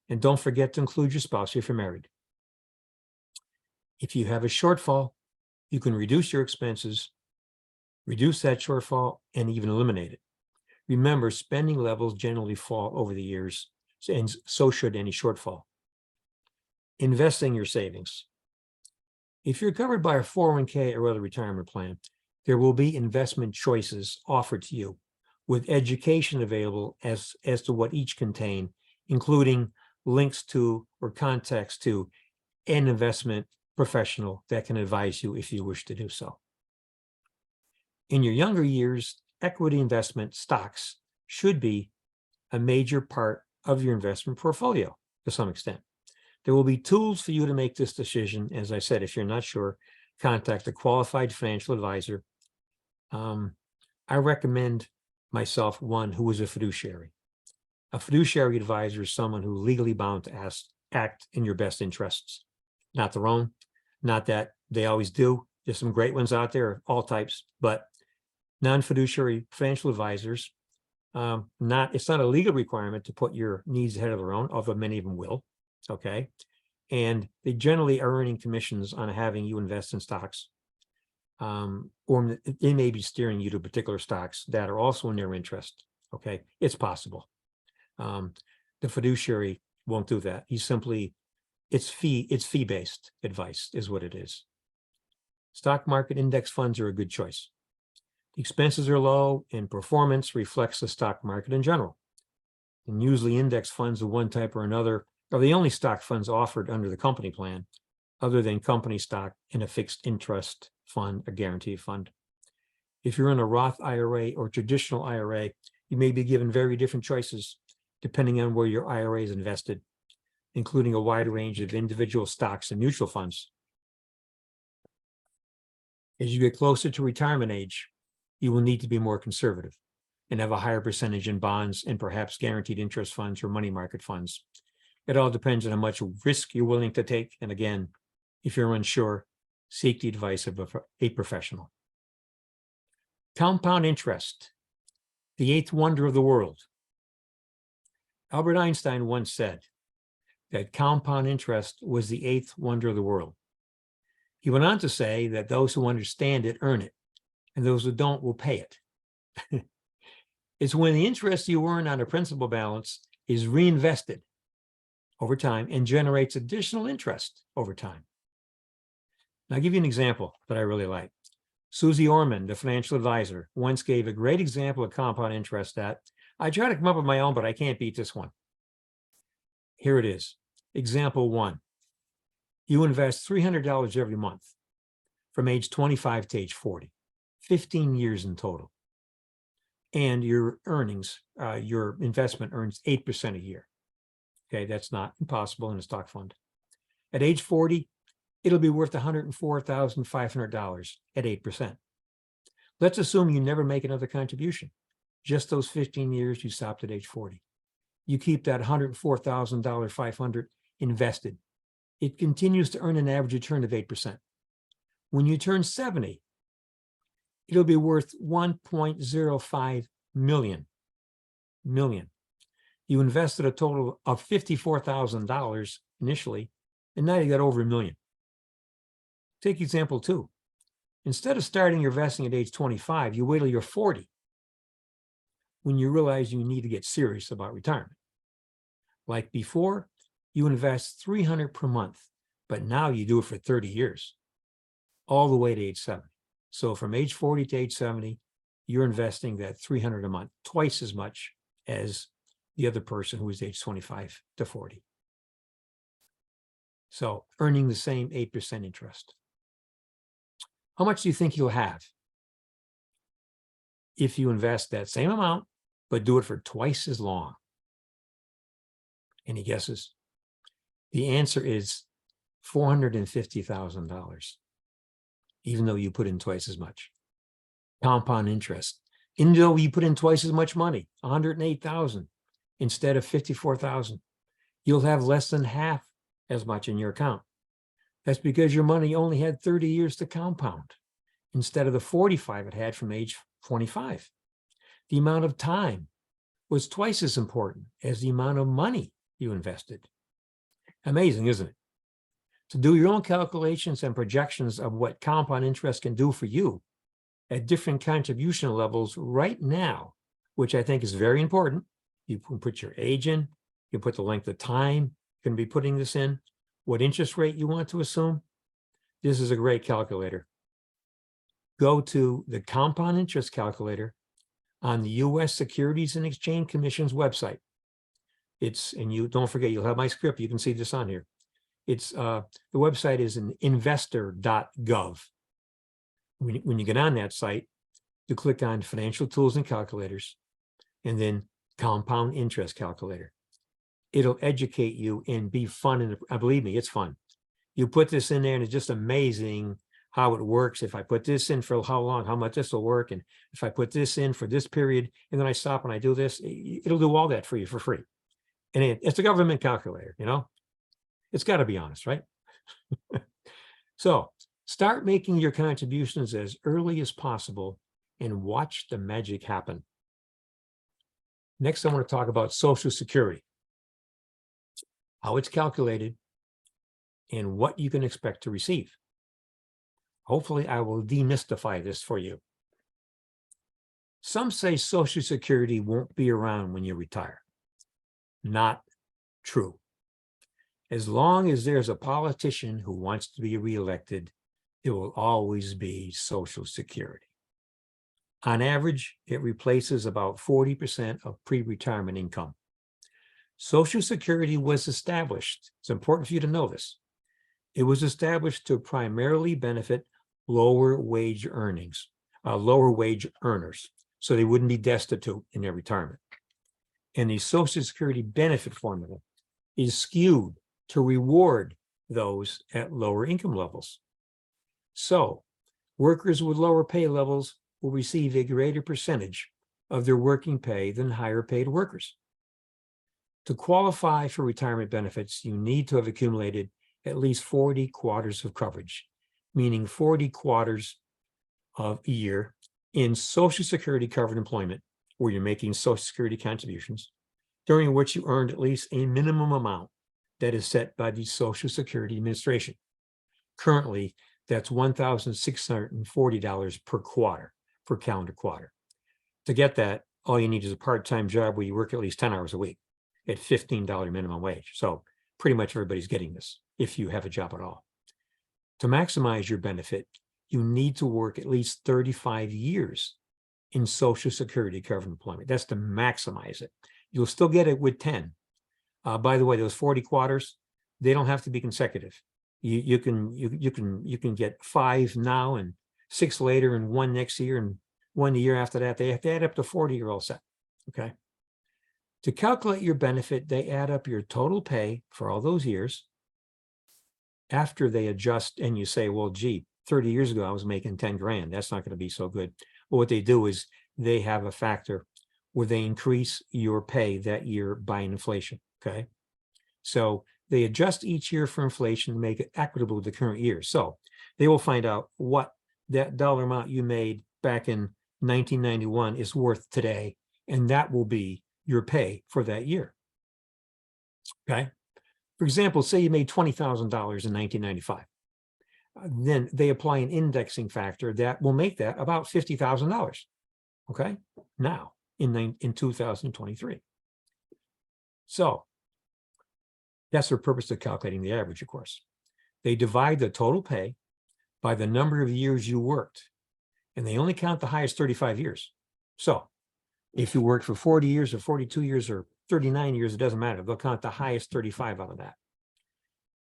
And don't forget to include your spouse if you're married. If you have a shortfall, you can reduce your expenses, reduce that shortfall, and even eliminate it. Remember, spending levels generally fall over the years, and so should any shortfall. Investing your savings. If you're covered by a 401k or other retirement plan, there will be investment choices offered to you with education available as to what each contain, including links to or contacts to an investment professional that can advise you if you wish to do so. In your younger years, equity investment stocks should be a major part of your investment portfolio to some extent. There will be tools for you to make this decision. As I said, if you're not sure, contact a qualified financial advisor. I recommend myself one who is a fiduciary. A fiduciary advisor is someone who is legally bound to act in your best interests, not their own. Not that they always do. There's some great ones out there, all types, but non-fiduciary financial advisors, it's not a legal requirement to put your needs ahead of their own, although many of them will, okay? And they generally are earning commissions on having you invest in stocks, or they may be steering you to particular stocks that are also in their interest, okay? It's possible. The fiduciary won't do that. He's simply, it's fee-based advice is what it is. Stock market index funds are a good choice. The expenses are low and performance reflects the stock market in general. And usually index funds of one type or another are the only stock funds offered under the company plan, other than company stock in a fixed interest fund, a guarantee fund. If you're in a Roth IRA or traditional IRA, you may be given very different choices depending on where your IRA is invested, including a wide range of individual stocks and mutual funds. As you get closer to retirement age, you will need to be more conservative and have a higher percentage in bonds and perhaps guaranteed interest funds or money market funds. It all depends on how much risk you're willing to take. And again, if you're unsure, seek the advice of a professional. Compound interest, the eighth wonder of the world. Albert Einstein once said that compound interest was the eighth wonder of the world. He went on to say that those who understand it earn it, and those who don't will pay it. It's when the interest you earn on a principal balance is reinvested over time and generates additional interest over time. Now, I'll give you an example that I really like. Susie Orman, the financial advisor, once gave a great example of compound interest that I try to come up with my own, but I can't beat this one. Here it is. Example 1. You invest $300 every month from age 25 to age 40, 15 years in total. And your earnings, your investment earns 8% a year. Okay, that's not impossible in a stock fund. At age 40, it'll be worth $104,500 at 8%. Let's assume you never make another contribution. Just those 15 years you stopped at age 40. You keep that $104,500 invested. It continues to earn an average return of 8%. When you turn 70, it'll be worth $1.05 million. You invested a total of $54,000 initially, and now you got over $1 million. Take example 2. Instead of starting your investing at age 25, you wait till you're 40 when you realize you need to get serious about retirement. Like before, you invest $300 per month, but now you do it for 30 years, all the way to age 70. So from age 40 to age 70, you're investing that $300 a month, twice as much as the other person who is age 25 to 40. So earning the same 8% interest. How much do you think you'll have if you invest that same amount, but do it for twice as long? Any guesses? The answer is $450,000, even though you put in twice as much. Compound interest. Even though you put in twice as much money, $108,000 instead of $54,000, you'll have less than half as much in your account. That's because your money only had 30 years to compound instead of the 45 it had from age 25. The amount of time was twice as important as the amount of money you invested. Amazing, isn't it? To do your own calculations and projections of what compound interest can do for you at different contribution levels right now, which I think is very important. You can put your age in, you put the length of time you're going to be putting this in, what interest rate you want to assume. This is a great calculator. Go to the compound interest calculator on the U.S. Securities and Exchange Commission's website. And you don't forget, you'll have my script. You can see this on here. The website is an investor.gov. When you get on that site, you click on financial tools and calculators, and then compound interest calculator. It'll educate you and be fun. And believe me, it's fun. You put this in there and it's just amazing how it works. If I put this in for how long, how much this will work. And if I put this in for this period, and then I stop and I do this, it'll do all that for you for free. And it's a government calculator, you know, it's got to be honest, right? So start making your contributions as early as possible and watch the magic happen. Next, I want to talk about Social Security, how it's calculated, and what you can expect to receive. Hopefully, I will demystify this for you. Some say Social Security won't be around when you retire. Not true. As long as there's a politician who wants to be reelected, there will always be Social Security. On average, it replaces about 40% of pre-retirement income. Social Security was established. It's important for you to know this. It was established to primarily benefit lower wage earners, so they wouldn't be destitute in their retirement. And the Social Security benefit formula is skewed to reward those at lower income levels. So Workers with lower pay levels will receive a greater percentage of their working pay than higher paid workers. To qualify for retirement benefits, you need to have accumulated at least 40 quarters of coverage, meaning 40 quarters of a year in Social Security covered employment, where you're making Social Security contributions, during which you earned at least a minimum amount that is set by the Social Security Administration. Currently, that's $1,640 per quarter, per calendar quarter. To get that, all you need is a part-time job where you work at least 10 hours a week at $15 minimum wage. So pretty much everybody's getting this if you have a job at all. To maximize your benefit, you need to work at least 35 years in Social Security covered employment. That's to maximize it. You'll still get it with 10. By the way, those 40 quarters, they don't have to be consecutive. You can get 5 now and 6 later and 1 next year and 1 the year after that. They have to add up to 40, you're all set. Okay. To calculate your benefit, they add up your total pay for all those years. After they adjust and you say, well, gee, 30 years ago, I was making 10 grand. That's not going to be so good. But what they do is they have a factor where they increase your pay that year by inflation. Okay. So they adjust each year for inflation to make it equitable with the current year. So they will find out what that dollar amount you made back in 1991 is worth today. And that will be your pay for that year. Okay. For example, say you made $20,000 in 1995. Then they apply an indexing factor that will make that about $50,000. Okay. Now in 2023. So that's the purpose of calculating the average, of course. They divide the total pay by the number of years you worked, and they only count the highest 35 years. So if you worked for 40 years or 42 years or 39 years, it doesn't matter. They'll count the highest 35 out of that.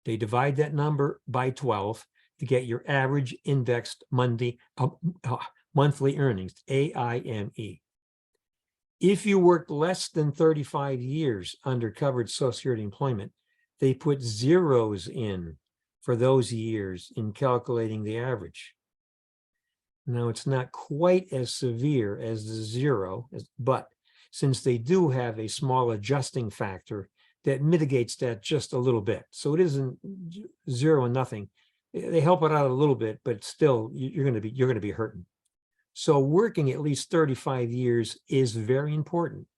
They divide that number by 12 to get your average indexed monthly earnings, AIME. If you worked less than 35 years under covered Social Security employment, they put zeros in for those years in calculating the average. Now, it's not quite as severe as the zero, but since they do have a small adjusting factor that mitigates that just a little bit. So it isn't 0 and nothing. They help it out a little bit, but still you're going to be hurting. So working at least 35 years is very important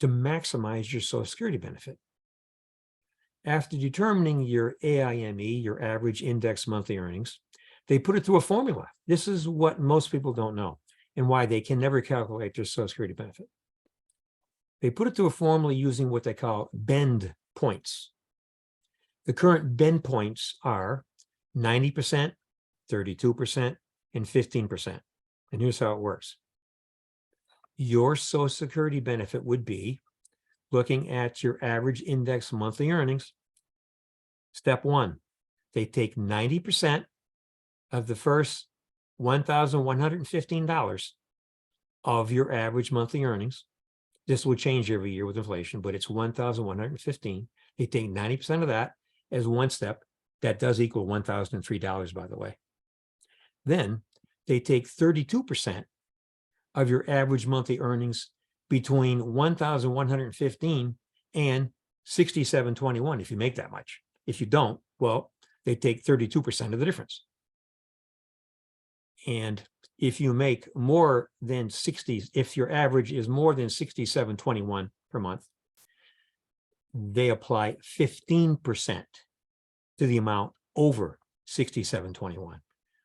to maximize your Social Security benefit. After determining your AIME, your average index monthly earnings, they put it through a formula. This is what most people don't know and why they can never calculate their Social Security benefit. They put it through a formula using what they call bend points. The current bend points are 90%, 32%, and 15%. And here's how it works. Your Social Security benefit would be looking at your average index monthly earnings. Step 1, they take 90% of the first $1,115 of your average monthly earnings. This will change every year with inflation, but it's $1,115. They take 90% of that as one step. That does equal $1,003, by the way. Then they take 32% of your average monthly earnings between $1,115 and $6,721 if you make that much. If you don't, well, they take 32% of the difference. And if you make more than 60, if your average is more than $6,721 per month, they apply 15% to the amount over $6,721.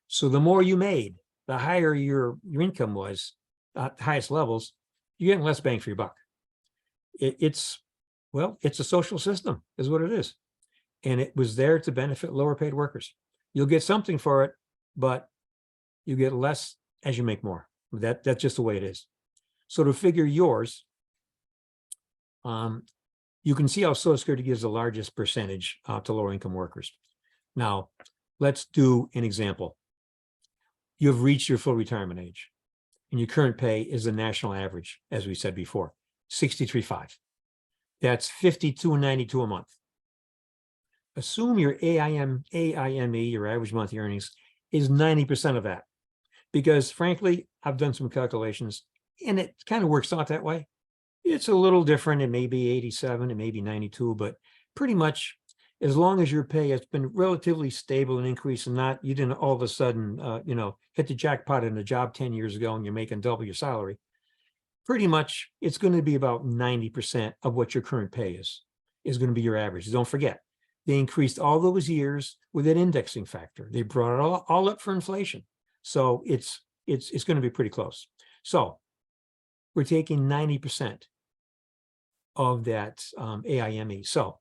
So the more you made, the higher your income was at the highest levels, you're getting less bang for your buck. It's a social system is what it is. And it was there to benefit lower paid workers. You'll get something for it, but you get less as you make more. That's just the way it is. So to figure yours, you can see how Social Security gives the largest percentage to lower income workers. Now, let's do an example. You've reached your full retirement age, and your current pay is the national average, as we said before, $63,500. That's $52.92 a month. Assume your AIME, your average monthly earnings, is 90% of that. Because frankly, I've done some calculations and it kind of works out that way. It's a little different. It may be 87, it may be 92, but pretty much as long as your pay has been relatively stable and increase and not, you didn't all of a sudden, hit the jackpot in a job 10 years ago and you're making double your salary. Pretty much it's going to be about 90% of what your current pay is going to be your average. Don't forget, they increased all those years with an indexing factor. They brought it all up for inflation. So it's going to be pretty close. So we're taking 90% of that AIME. So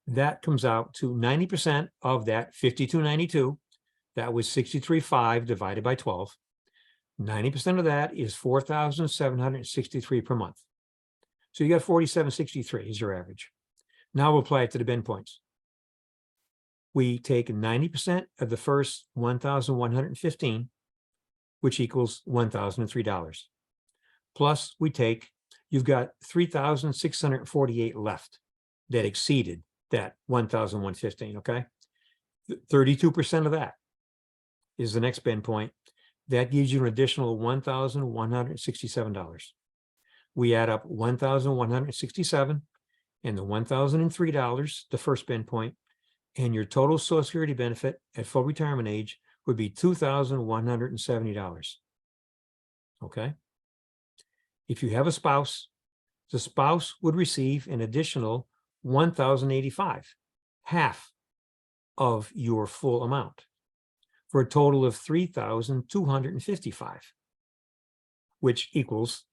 that comes out to 90% of that 5292. That was 63.5 divided by 12. 90% of that is 4,763 per month. So you got 4,763 is your average. Now we'll apply it to the bend points. We take 90% of the first 1,115, which equals $1,003. Plus you've got 3,648 left that exceeded that 1,115, okay? 32% of that is the next bend point. That gives you an additional $1,167. We add up 1,167 and the $1,003, the first bend point, and your total Social Security benefit at full retirement age would be $2,170. Okay. If you have a spouse, the spouse would receive an additional $1,085, half of your full amount, for a total of $3,255, which equals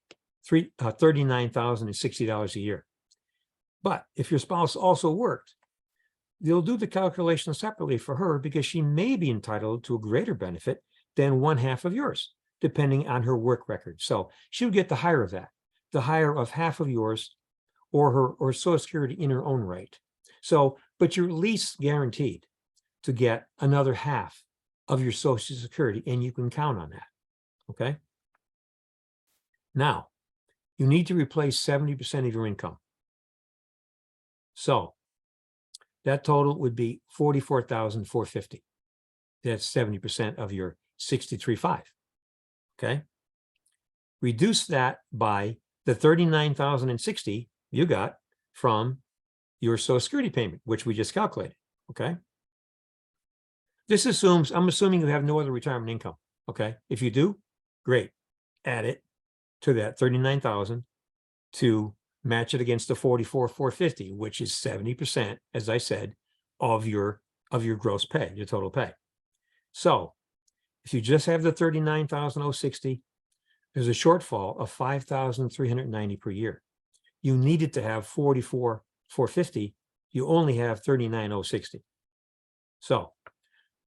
$39,060 a year. But if your spouse also worked, they'll do the calculation separately for her because she may be entitled to a greater benefit than one half of yours, depending on her work record. So she would get the higher of that, the higher of half of yours or Social Security in her own right. So, but you're at least guaranteed to get another half of your Social Security, and you can count on that, okay? Now, you need to replace 70% of your income. So that total would be $44,450. That's 70% of your 63.5, okay? Reduce that by the $39,060 you got from your Social Security payment, which we just calculated, okay? This assumes, I'm assuming you have no other retirement income, okay? If you do, great. Add it to that 39,000 to match it against the 44,450, which is 70%, as I said, of your gross pay, your total pay. So if you just have the 39,060, there's a shortfall of 5,390 per year. You needed to have 44,450. You only have 39,060. So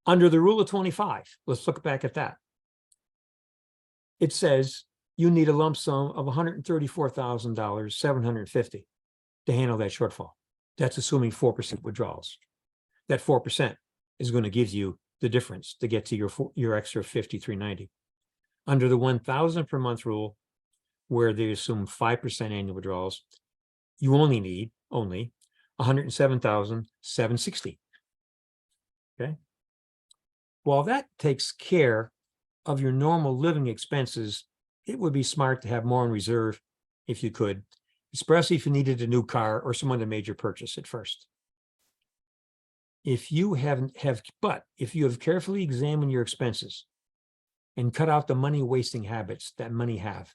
under the rule of 25, let's look back at that. It says you need a lump sum of $134,750 to handle that shortfall. That's assuming 4% withdrawals. That 4% is going to give you the difference to get to your extra 5,390. Under the 1,000 per month rule, where they assume 5% annual withdrawals, you only need $107,760. Okay. While that takes care of your normal living expenses, it would be smart to have more in reserve if you could, especially if you needed a new car or some other major purchase at first. If you have carefully examined your expenses and cut out the money wasting habits that many have,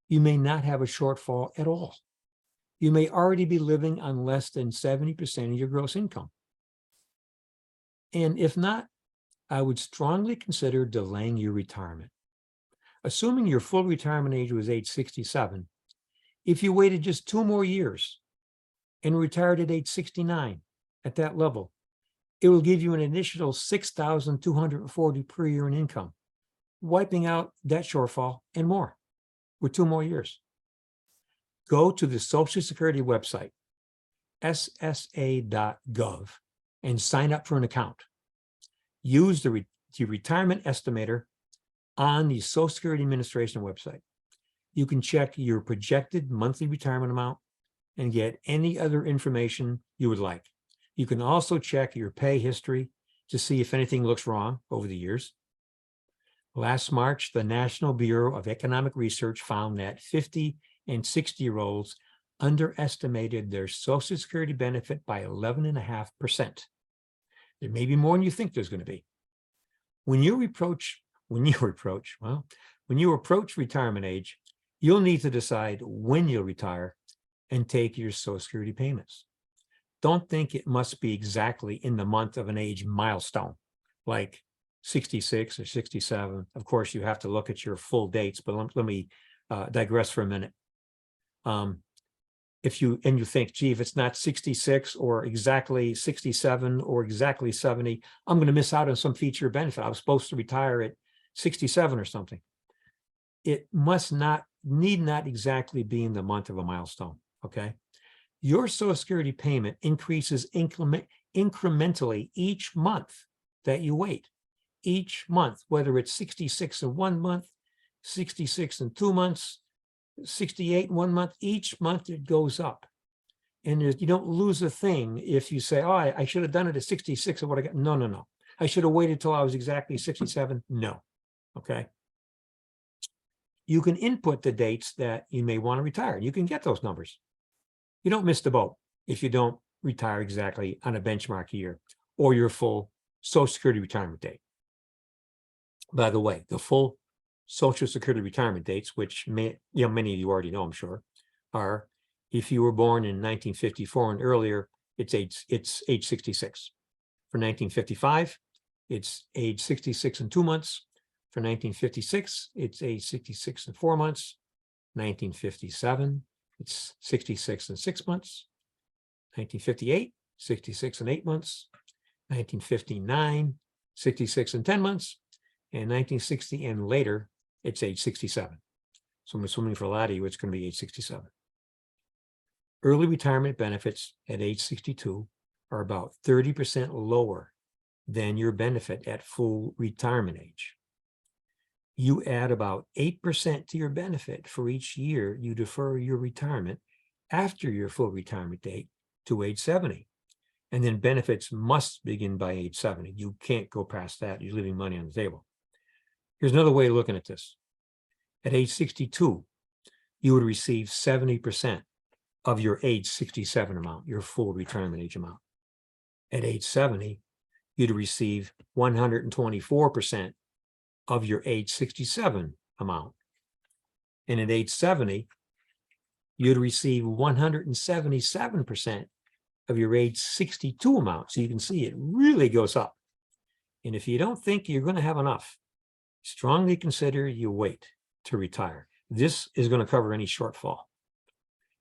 you may not have a shortfall at all. You may already be living on less than 70% of your gross income. And if not, I would strongly consider delaying your retirement. Assuming your full retirement age was age 67, if you waited just 2 more years and retired at age 69 at that level, it will give you an additional $6,240 per year in income, wiping out that shortfall and more with 2 more years. Go to the Social Security website, ssa.gov, and sign up for an account. Use the retirement estimator on the Social Security Administration website. You can check your projected monthly retirement amount and get any other information you would like. You can also check your pay history to see if anything looks wrong over the years. Last March, the National Bureau of Economic Research found that 50 and 60-year-olds underestimated their Social Security benefit by 11.5%. There may be more than you think there's going to be. When you approach retirement age, you'll need to decide when you'll retire and take your Social Security payments. Don't think it must be exactly in the month of an age milestone, like 66 or 67. Of course, you have to look at your full dates, but let me digress for a minute. If you think, gee, if it's not 66 or exactly 67 or exactly 70, I'm going to miss out on some feature or benefit. I was supposed to retire at 67 or something. It need not exactly be in the month of a milestone, okay? Your Social Security payment increases incrementally each month that you wait. Each month, whether it's 66 in 1 month, 66 in 2 months, 68 in 1 month, each month it goes up. And you don't lose a thing if you say, oh, I should have done it at 66 or what I got. No. I should have waited till I was exactly 67. No. Okay. You can input the dates that you may want to retire. You can get those numbers. You don't miss the boat if you don't retire exactly on a benchmark year or your full Social Security retirement date. By the way, the full Social Security retirement dates, which many of you already know, I'm sure, are if you were born in 1954 and earlier, it's age 66. For 1955, it's age 66 and 2 months. For 1956, it's age 66 and 4 months. 1957, it's 66 and 6 months. 1958, 66 and 8 months. 1959, 66 and 10 months. And 1960 and later, it's age 67. So I'm assuming for a lot of you, it's going to be age 67. Early retirement benefits at age 62 are about 30% lower than your benefit at full retirement age. You add about 8% to your benefit for each year you defer your retirement after your full retirement date to age 70. And then benefits must begin by age 70. You can't go past that. You're leaving money on the table. Here's another way of looking at this. At age 62, you would receive 70% of your age 67 amount, your full retirement age amount. At age 70, you'd receive 124% of your age 67 amount. And at age 70, you'd receive 177% of your age 62 amount. So you can see it really goes up. And if you don't think you're going to have enough, strongly consider you wait to retire. This is going to cover any shortfall.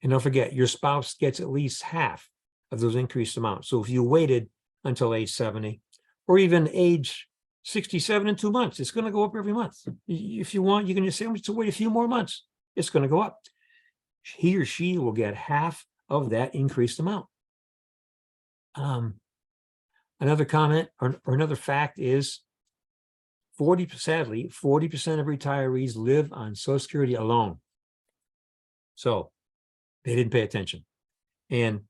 And don't forget, your spouse gets at least half of those increased amounts. So if you waited until age 70 or even age 67 in 2 months, it's going to go up every month. If you want, you can just say, I'm just wait a few more months. It's going to go up. He or she will get half of that increased amount. Another comment or another fact is sadly, 40% of retirees live on Social Security alone. So they didn't pay attention. And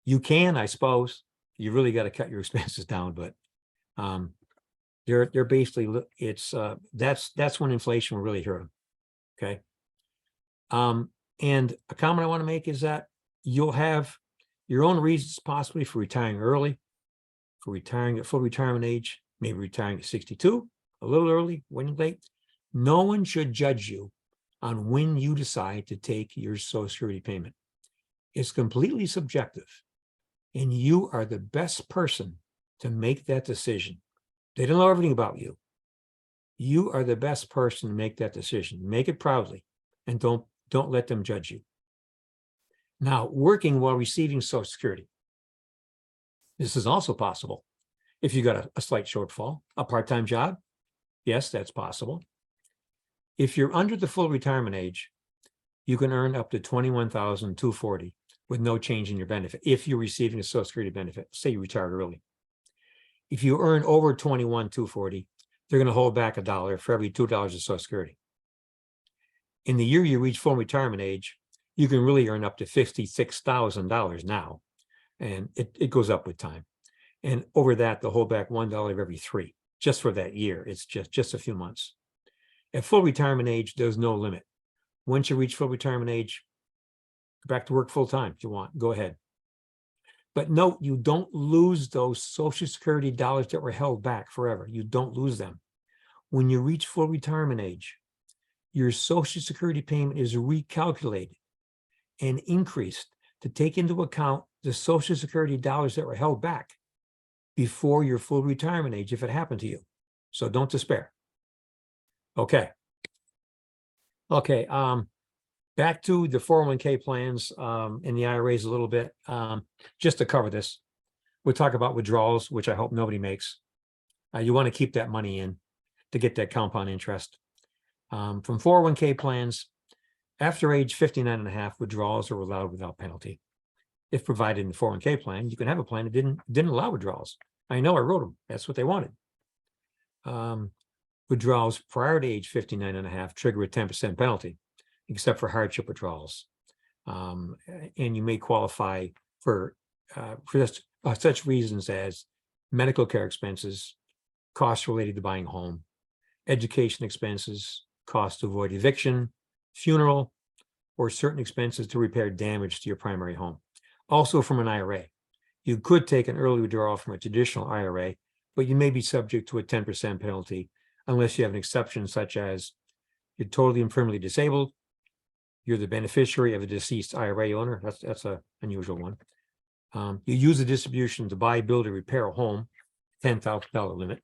you can, I suppose, you really got to cut your expenses down, but they're basically, it's that's when inflation will really hurt them. Okay. And a comment I want to make is that you'll have your own reasons possibly for retiring early, for retiring at full retirement age, maybe retiring at 62, a little early, when late. No one should judge you on when you decide to take your Social Security payment. It's completely subjective, and you are the best person to make that decision. They don't know everything about you. You are the best person to make that decision. Make it proudly, and don't let them judge you. Now, working while receiving Social Security. This is also possible. If you got a slight shortfall, a part-time job, yes, that's possible. If you're under the full retirement age, you can earn up to $21,240 with no change in your benefit if you're receiving a Social Security benefit. Say you retired early. If you earn over $21,240, they're going to hold back $1 for every $2 of Social Security. In the year you reach full retirement age, you can really earn up to $56,000 now, and it goes up with time. And over that, they'll hold back $1 every 3. just for that year. It's just a few months. At full retirement age, there's no limit. Once you reach full retirement age, go back to work full time if you want, go ahead. But note, you don't lose those Social Security dollars that were held back forever. You don't lose them. When you reach full retirement age, your Social Security payment is recalculated and increased to take into account the Social Security dollars that were held back before your full retirement age, if it happened to you. So don't despair. Okay. Back to the 401k plans and the IRAs a little bit. Just to cover this, we'll talk about withdrawals, which I hope nobody makes. You want to keep that money in to get that compound interest. From 401k plans, after age 59 and a half, withdrawals are allowed without penalty. If provided in the 401k plan, you can have a plan that didn't allow withdrawals. I know, I wrote them. That's what they wanted. Withdrawals prior to age 59 and a half trigger a 10% penalty, except for hardship withdrawals. And you may qualify for such reasons as medical care expenses, costs related to buying a home, education expenses, costs to avoid eviction, funeral, or certain expenses to repair damage to your primary home. Also from an IRA. You could take an early withdrawal from a traditional IRA, but you may be subject to a 10% penalty unless you have an exception such as you're totally and permanently disabled, you're the beneficiary of a deceased IRA owner. That's an unusual one. You use the distribution to buy, build, or repair a home, $10,000 limit.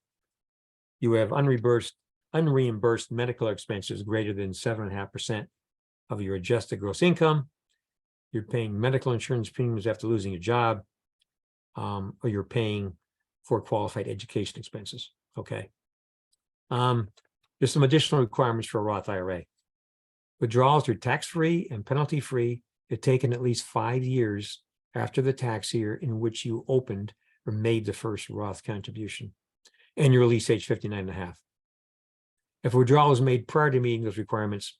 You have unreimbursed medical expenses greater than 7.5% of your adjusted gross income. You're paying medical insurance premiums after losing your job, or you're paying for qualified education expenses. Okay. There's some additional requirements for a Roth IRA. Withdrawals are tax-free and penalty-free if taken at least 5 years after the tax year in which you opened or made the first Roth contribution, and you release age 59 and a half. If a withdrawal is made prior to meeting those requirements,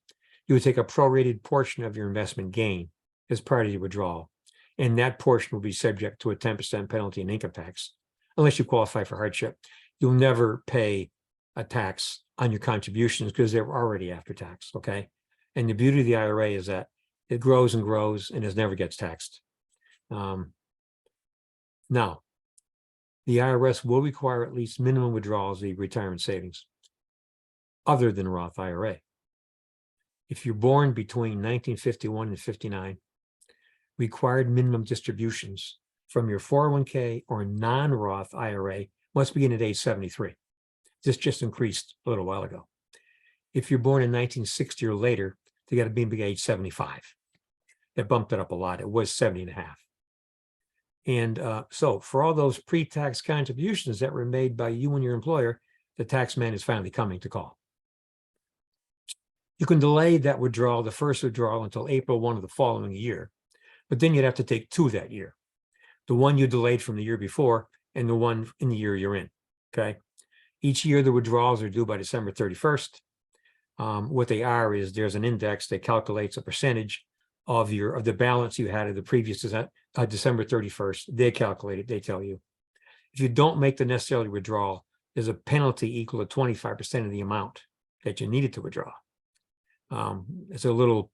you would take a prorated portion of your investment gain as part of your withdrawal, and that portion will be subject to a 10% penalty in income tax, unless you qualify for hardship. You'll never pay a tax on your contributions because they're already after tax, okay? And the beauty of the IRA is that it grows and grows and it never gets taxed. Now, the IRS will require at least minimum withdrawals of your retirement savings, other than Roth IRA. If you're born between 1951 and 59, required minimum distributions from your 401k or non-Roth IRA must begin at age 73. This just increased a little while ago. If you're born in 1960 or later, they got to be age 75. That bumped it up a lot. It was 70 and a half. And so for all those pre-tax contributions that were made by you and your employer, the tax man is finally coming to call. You can delay that withdrawal, the first withdrawal, until April 1 of the following year, but then you'd have to take two that year. The one you delayed from the year before and the one in the year you're in, okay? Each year the withdrawals are due by December 31st. What they are is there's an index that calculates a percentage of the balance you had of the previous December 31st. They calculate it, they tell you. If you don't make the necessary withdrawal, there's a penalty equal to 25% of the amount that you needed to withdraw. It's a little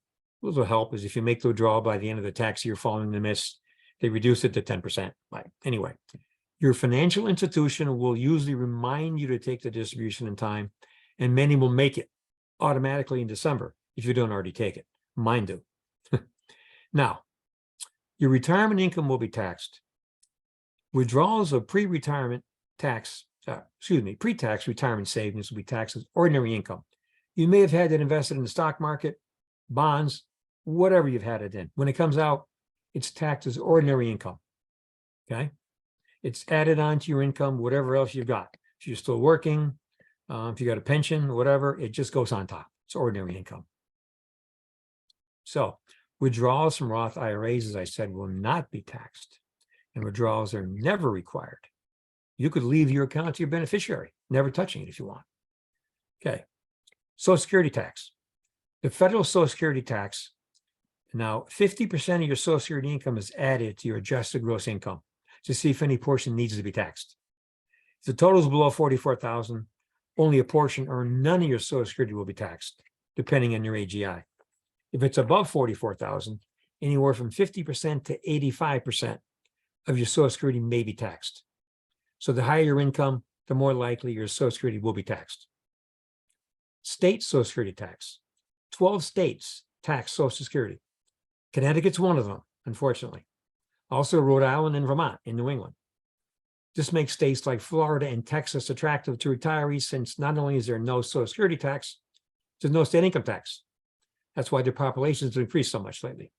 help is if you make the withdrawal by the end of the tax year following the miss, they reduce it to 10%. Right. Anyway, your financial institution will usually remind you to take the distribution in time, and many will make it automatically in December if you don't already take it. Mine do. Now, your retirement income will be taxed. Withdrawals of pre-tax retirement savings will be taxed as ordinary income. You may have had it invested in the stock market, bonds, whatever you've had it in. When it comes out, it's taxed as ordinary income, okay? It's added on to your income, whatever else you've got. If you're still working, if you got a pension, whatever, it just goes on top. It's ordinary income. So withdrawals from Roth IRAs, as I said, will not be taxed, and withdrawals are never required. You could leave your account to your beneficiary, never touching it if you want. Okay. Social Security tax. The federal Social Security tax, now 50% of your Social Security income is added to your adjusted gross income to see if any portion needs to be taxed. If the total is below 44,000, only a portion or none of your Social Security will be taxed, depending on your AGI. If it's above 44,000, anywhere from 50% to 85% of your Social Security may be taxed. So the higher your income, the more likely your Social Security will be taxed. State Social Security tax. 12 states tax Social Security. Connecticut's one of them, unfortunately. Also Rhode Island and Vermont in New England. This makes states like Florida and Texas attractive to retirees, since not only is there no Social Security tax, there's no state income tax. That's why their populations have increased so much lately.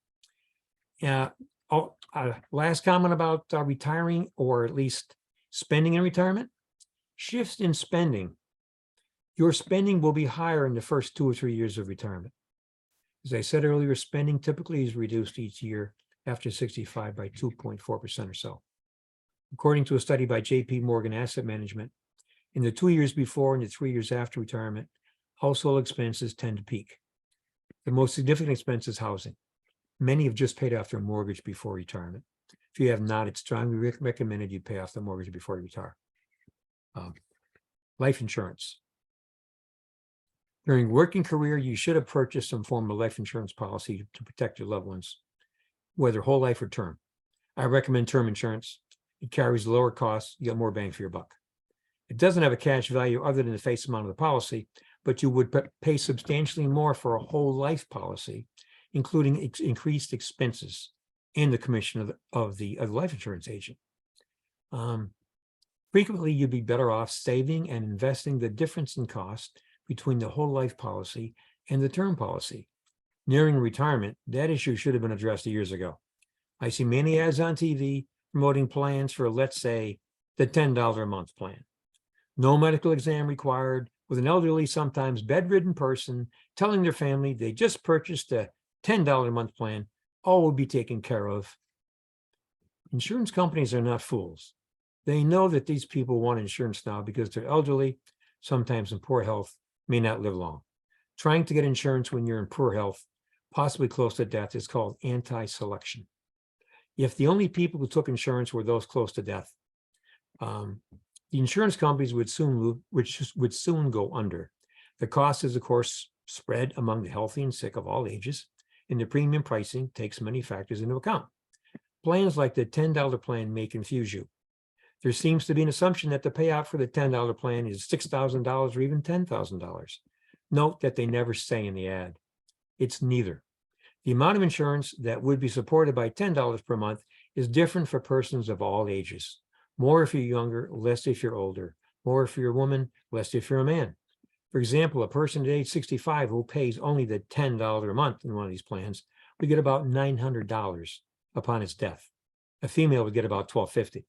Last comment about retiring, or at least spending in retirement. Shifts in spending. Your spending will be higher in the first 2 or 3 years of retirement. As I said earlier, spending typically is reduced each year after 65 by 2.4% or so. According to a study by JP Morgan Asset Management, in the 2 years before and the 3 years after retirement, household expenses tend to peak. The most significant expense is housing. Many have just paid off their mortgage before retirement. If you have not, it's strongly recommended you pay off the mortgage before you retire. Life insurance. During working career, you should have purchased some form of life insurance policy to protect your loved ones, whether whole life or term. I recommend term insurance. It carries lower costs, you get more bang for your buck. It doesn't have a cash value other than the face amount of the policy, but you would pay substantially more for a whole life policy, including increased expenses and the commission of the life insurance agent. Frequently, you'd be better off saving and investing the difference in cost between the whole life policy and the term policy. Nearing retirement, that issue should have been addressed years ago. I see many ads on TV promoting plans for, let's say, the $10 a month plan. No medical exam required, with an elderly, sometimes bedridden person telling their family they just purchased a $10 a month plan, all will be taken care of. Insurance companies are not fools. They know that these people want insurance now because they're elderly, sometimes in poor health, may not live long. Trying to get insurance when you're in poor health, possibly close to death, is called anti-selection. If the only people who took insurance were those close to death, the insurance companies would soon go under. The cost is, of course, spread among the healthy and sick of all ages, and the premium pricing takes many factors into account. Plans like the $10 plan may confuse you. There seems to be an assumption that the payout for the $10 plan is $6,000 or even $10,000. Note that they never say in the ad. It's neither. The amount of insurance that would be supported by $10 per month is different for persons of all ages. More if you're younger, less if you're older. More if you're a woman, less if you're a man. For example, a person at age 65 who pays only the $10 a month in one of these plans would get about $900 upon its death. A female would get about $1,250.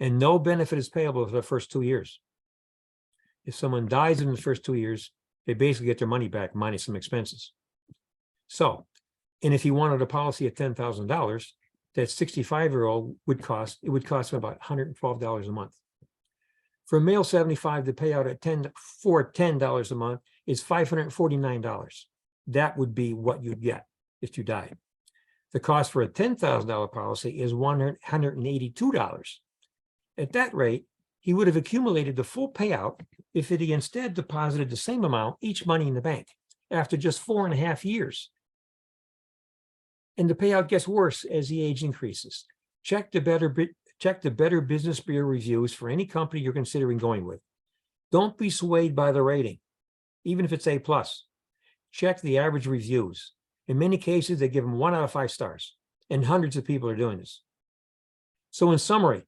And no benefit is payable for the first 2 years. If someone dies in the first 2 years, they basically get their money back minus some expenses. So, and if you wanted a policy at $10,000, that 65-year-old would cost him about $112 a month. For a male 75, the payout at $10 a month is $549. That would be what you'd get if you died. The cost for a $10,000 policy is $182. At that rate, he would have accumulated the full payout if he instead deposited the same amount each money in the bank after just 4.5 years. And the payout gets worse as the age increases. Check the Better Business Bureau reviews for any company you're considering going with. Don't be swayed by the rating, even if it's A+. Check the average reviews. In many cases, they give them 1 out of 5 stars, and hundreds of people are doing this. So in summary,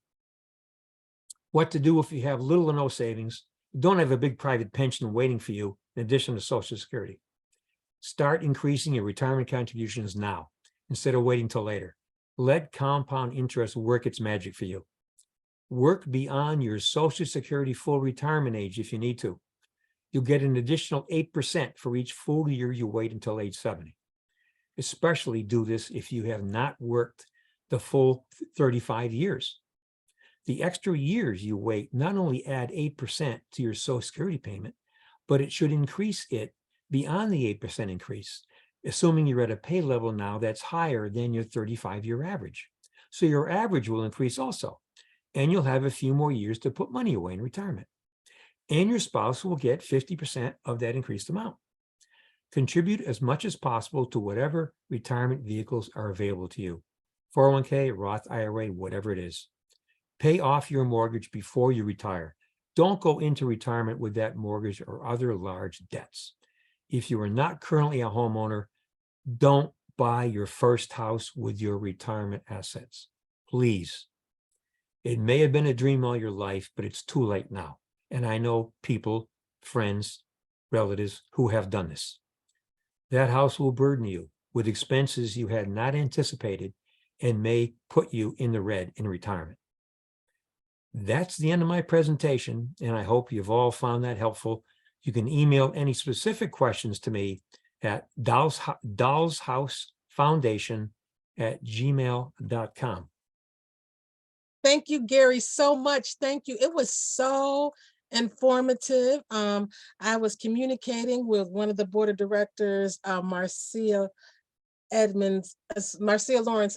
what to do if you have little or no savings, don't have a big private pension waiting for you in addition to Social Security. Start increasing your retirement contributions now instead of waiting till later. Let compound interest work its magic for you. Work beyond your Social Security full retirement age if you need to. You'll get an additional 8% for each full year you wait until age 70. Especially do this if you have not worked the full 35 years. The extra years you wait not only add 8% to your Social Security payment, but it should increase it beyond the 8% increase, assuming you're at a pay level now that's higher than your 35-year average. So your average will increase also. and you'll have a few more years to put money away in retirement. And your spouse will get 50% of that increased amount. Contribute as much as possible to whatever retirement vehicles are available to you. 401k, Roth IRA, whatever it is. Pay off your mortgage before you retire. Don't go into retirement with that mortgage or other large debts. If you are not currently a homeowner, don't buy your first house with your retirement assets. Please. It may have been a dream all your life, but it's too late now. And I know people, friends, relatives who have done this. That house will burden you with expenses you had not anticipated and may put you in the red in retirement. That's the end of my presentation, and I hope you've all found that helpful. You can email any specific questions to me at dollshousefoundation@gmail.com. Thank you, Gary, so much. Thank you. It was so informative. I was communicating with one of the board of directors, Marcia Lawrence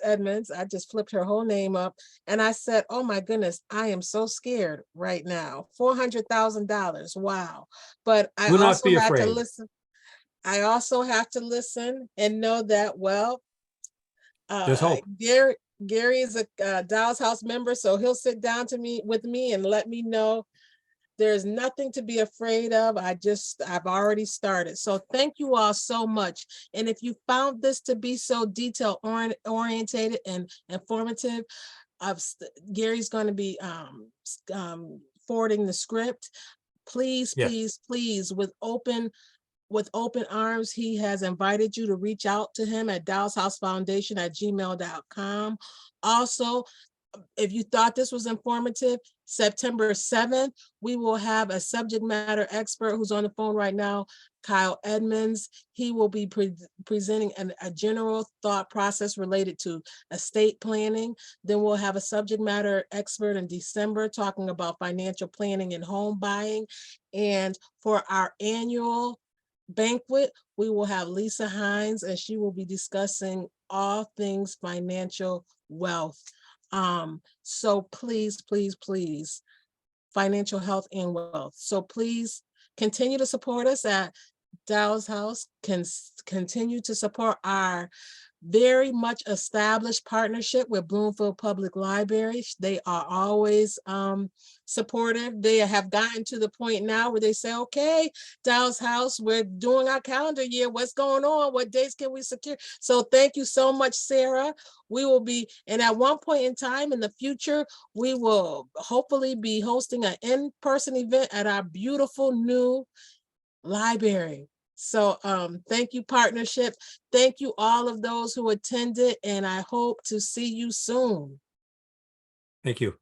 Edmonds. I just flipped her whole name up. And I said, oh my goodness, I am so scared right now. $400,000. Wow. But I Do not also be have to afraid. listen. I also have to listen and know that, well, There's hope. Gary is a Dow's House member, so he'll sit down with me and let me know there's nothing to be afraid of. I've already started. So thank you all so much. And if you found this to be so detail orientated and informative, Gary's going to be forwarding the script. Please, Yes. please, please, with open arms, he has invited you to reach out to him at dowshousefoundation@gmail.com. Also, if you thought this was informative, September 7th, we will have a subject matter expert who's on the phone right now, Kyle Edmonds. He will be presenting a general thought process related to estate planning. Then we'll have a subject matter expert in December talking about financial planning and home buying. And for our annual banquet, we will have Lisa Hines, and she will be discussing all things financial wealth. So please, please, please, financial health and wealth. So please continue to support us at Dow's House. Continue to support our very much established partnership with Bloomfield Public Library. They are always supportive. They have gotten to the point now where they say, okay, Dow's House, we're doing our calendar year. What's going on? What dates can we secure? So thank you so much, Sarah. We will be, and at one point in time in the future, we will hopefully be hosting an in-person event at our beautiful new library. So thank you, partnership. Thank you all of those who attended, and I hope to see you soon. Thank you.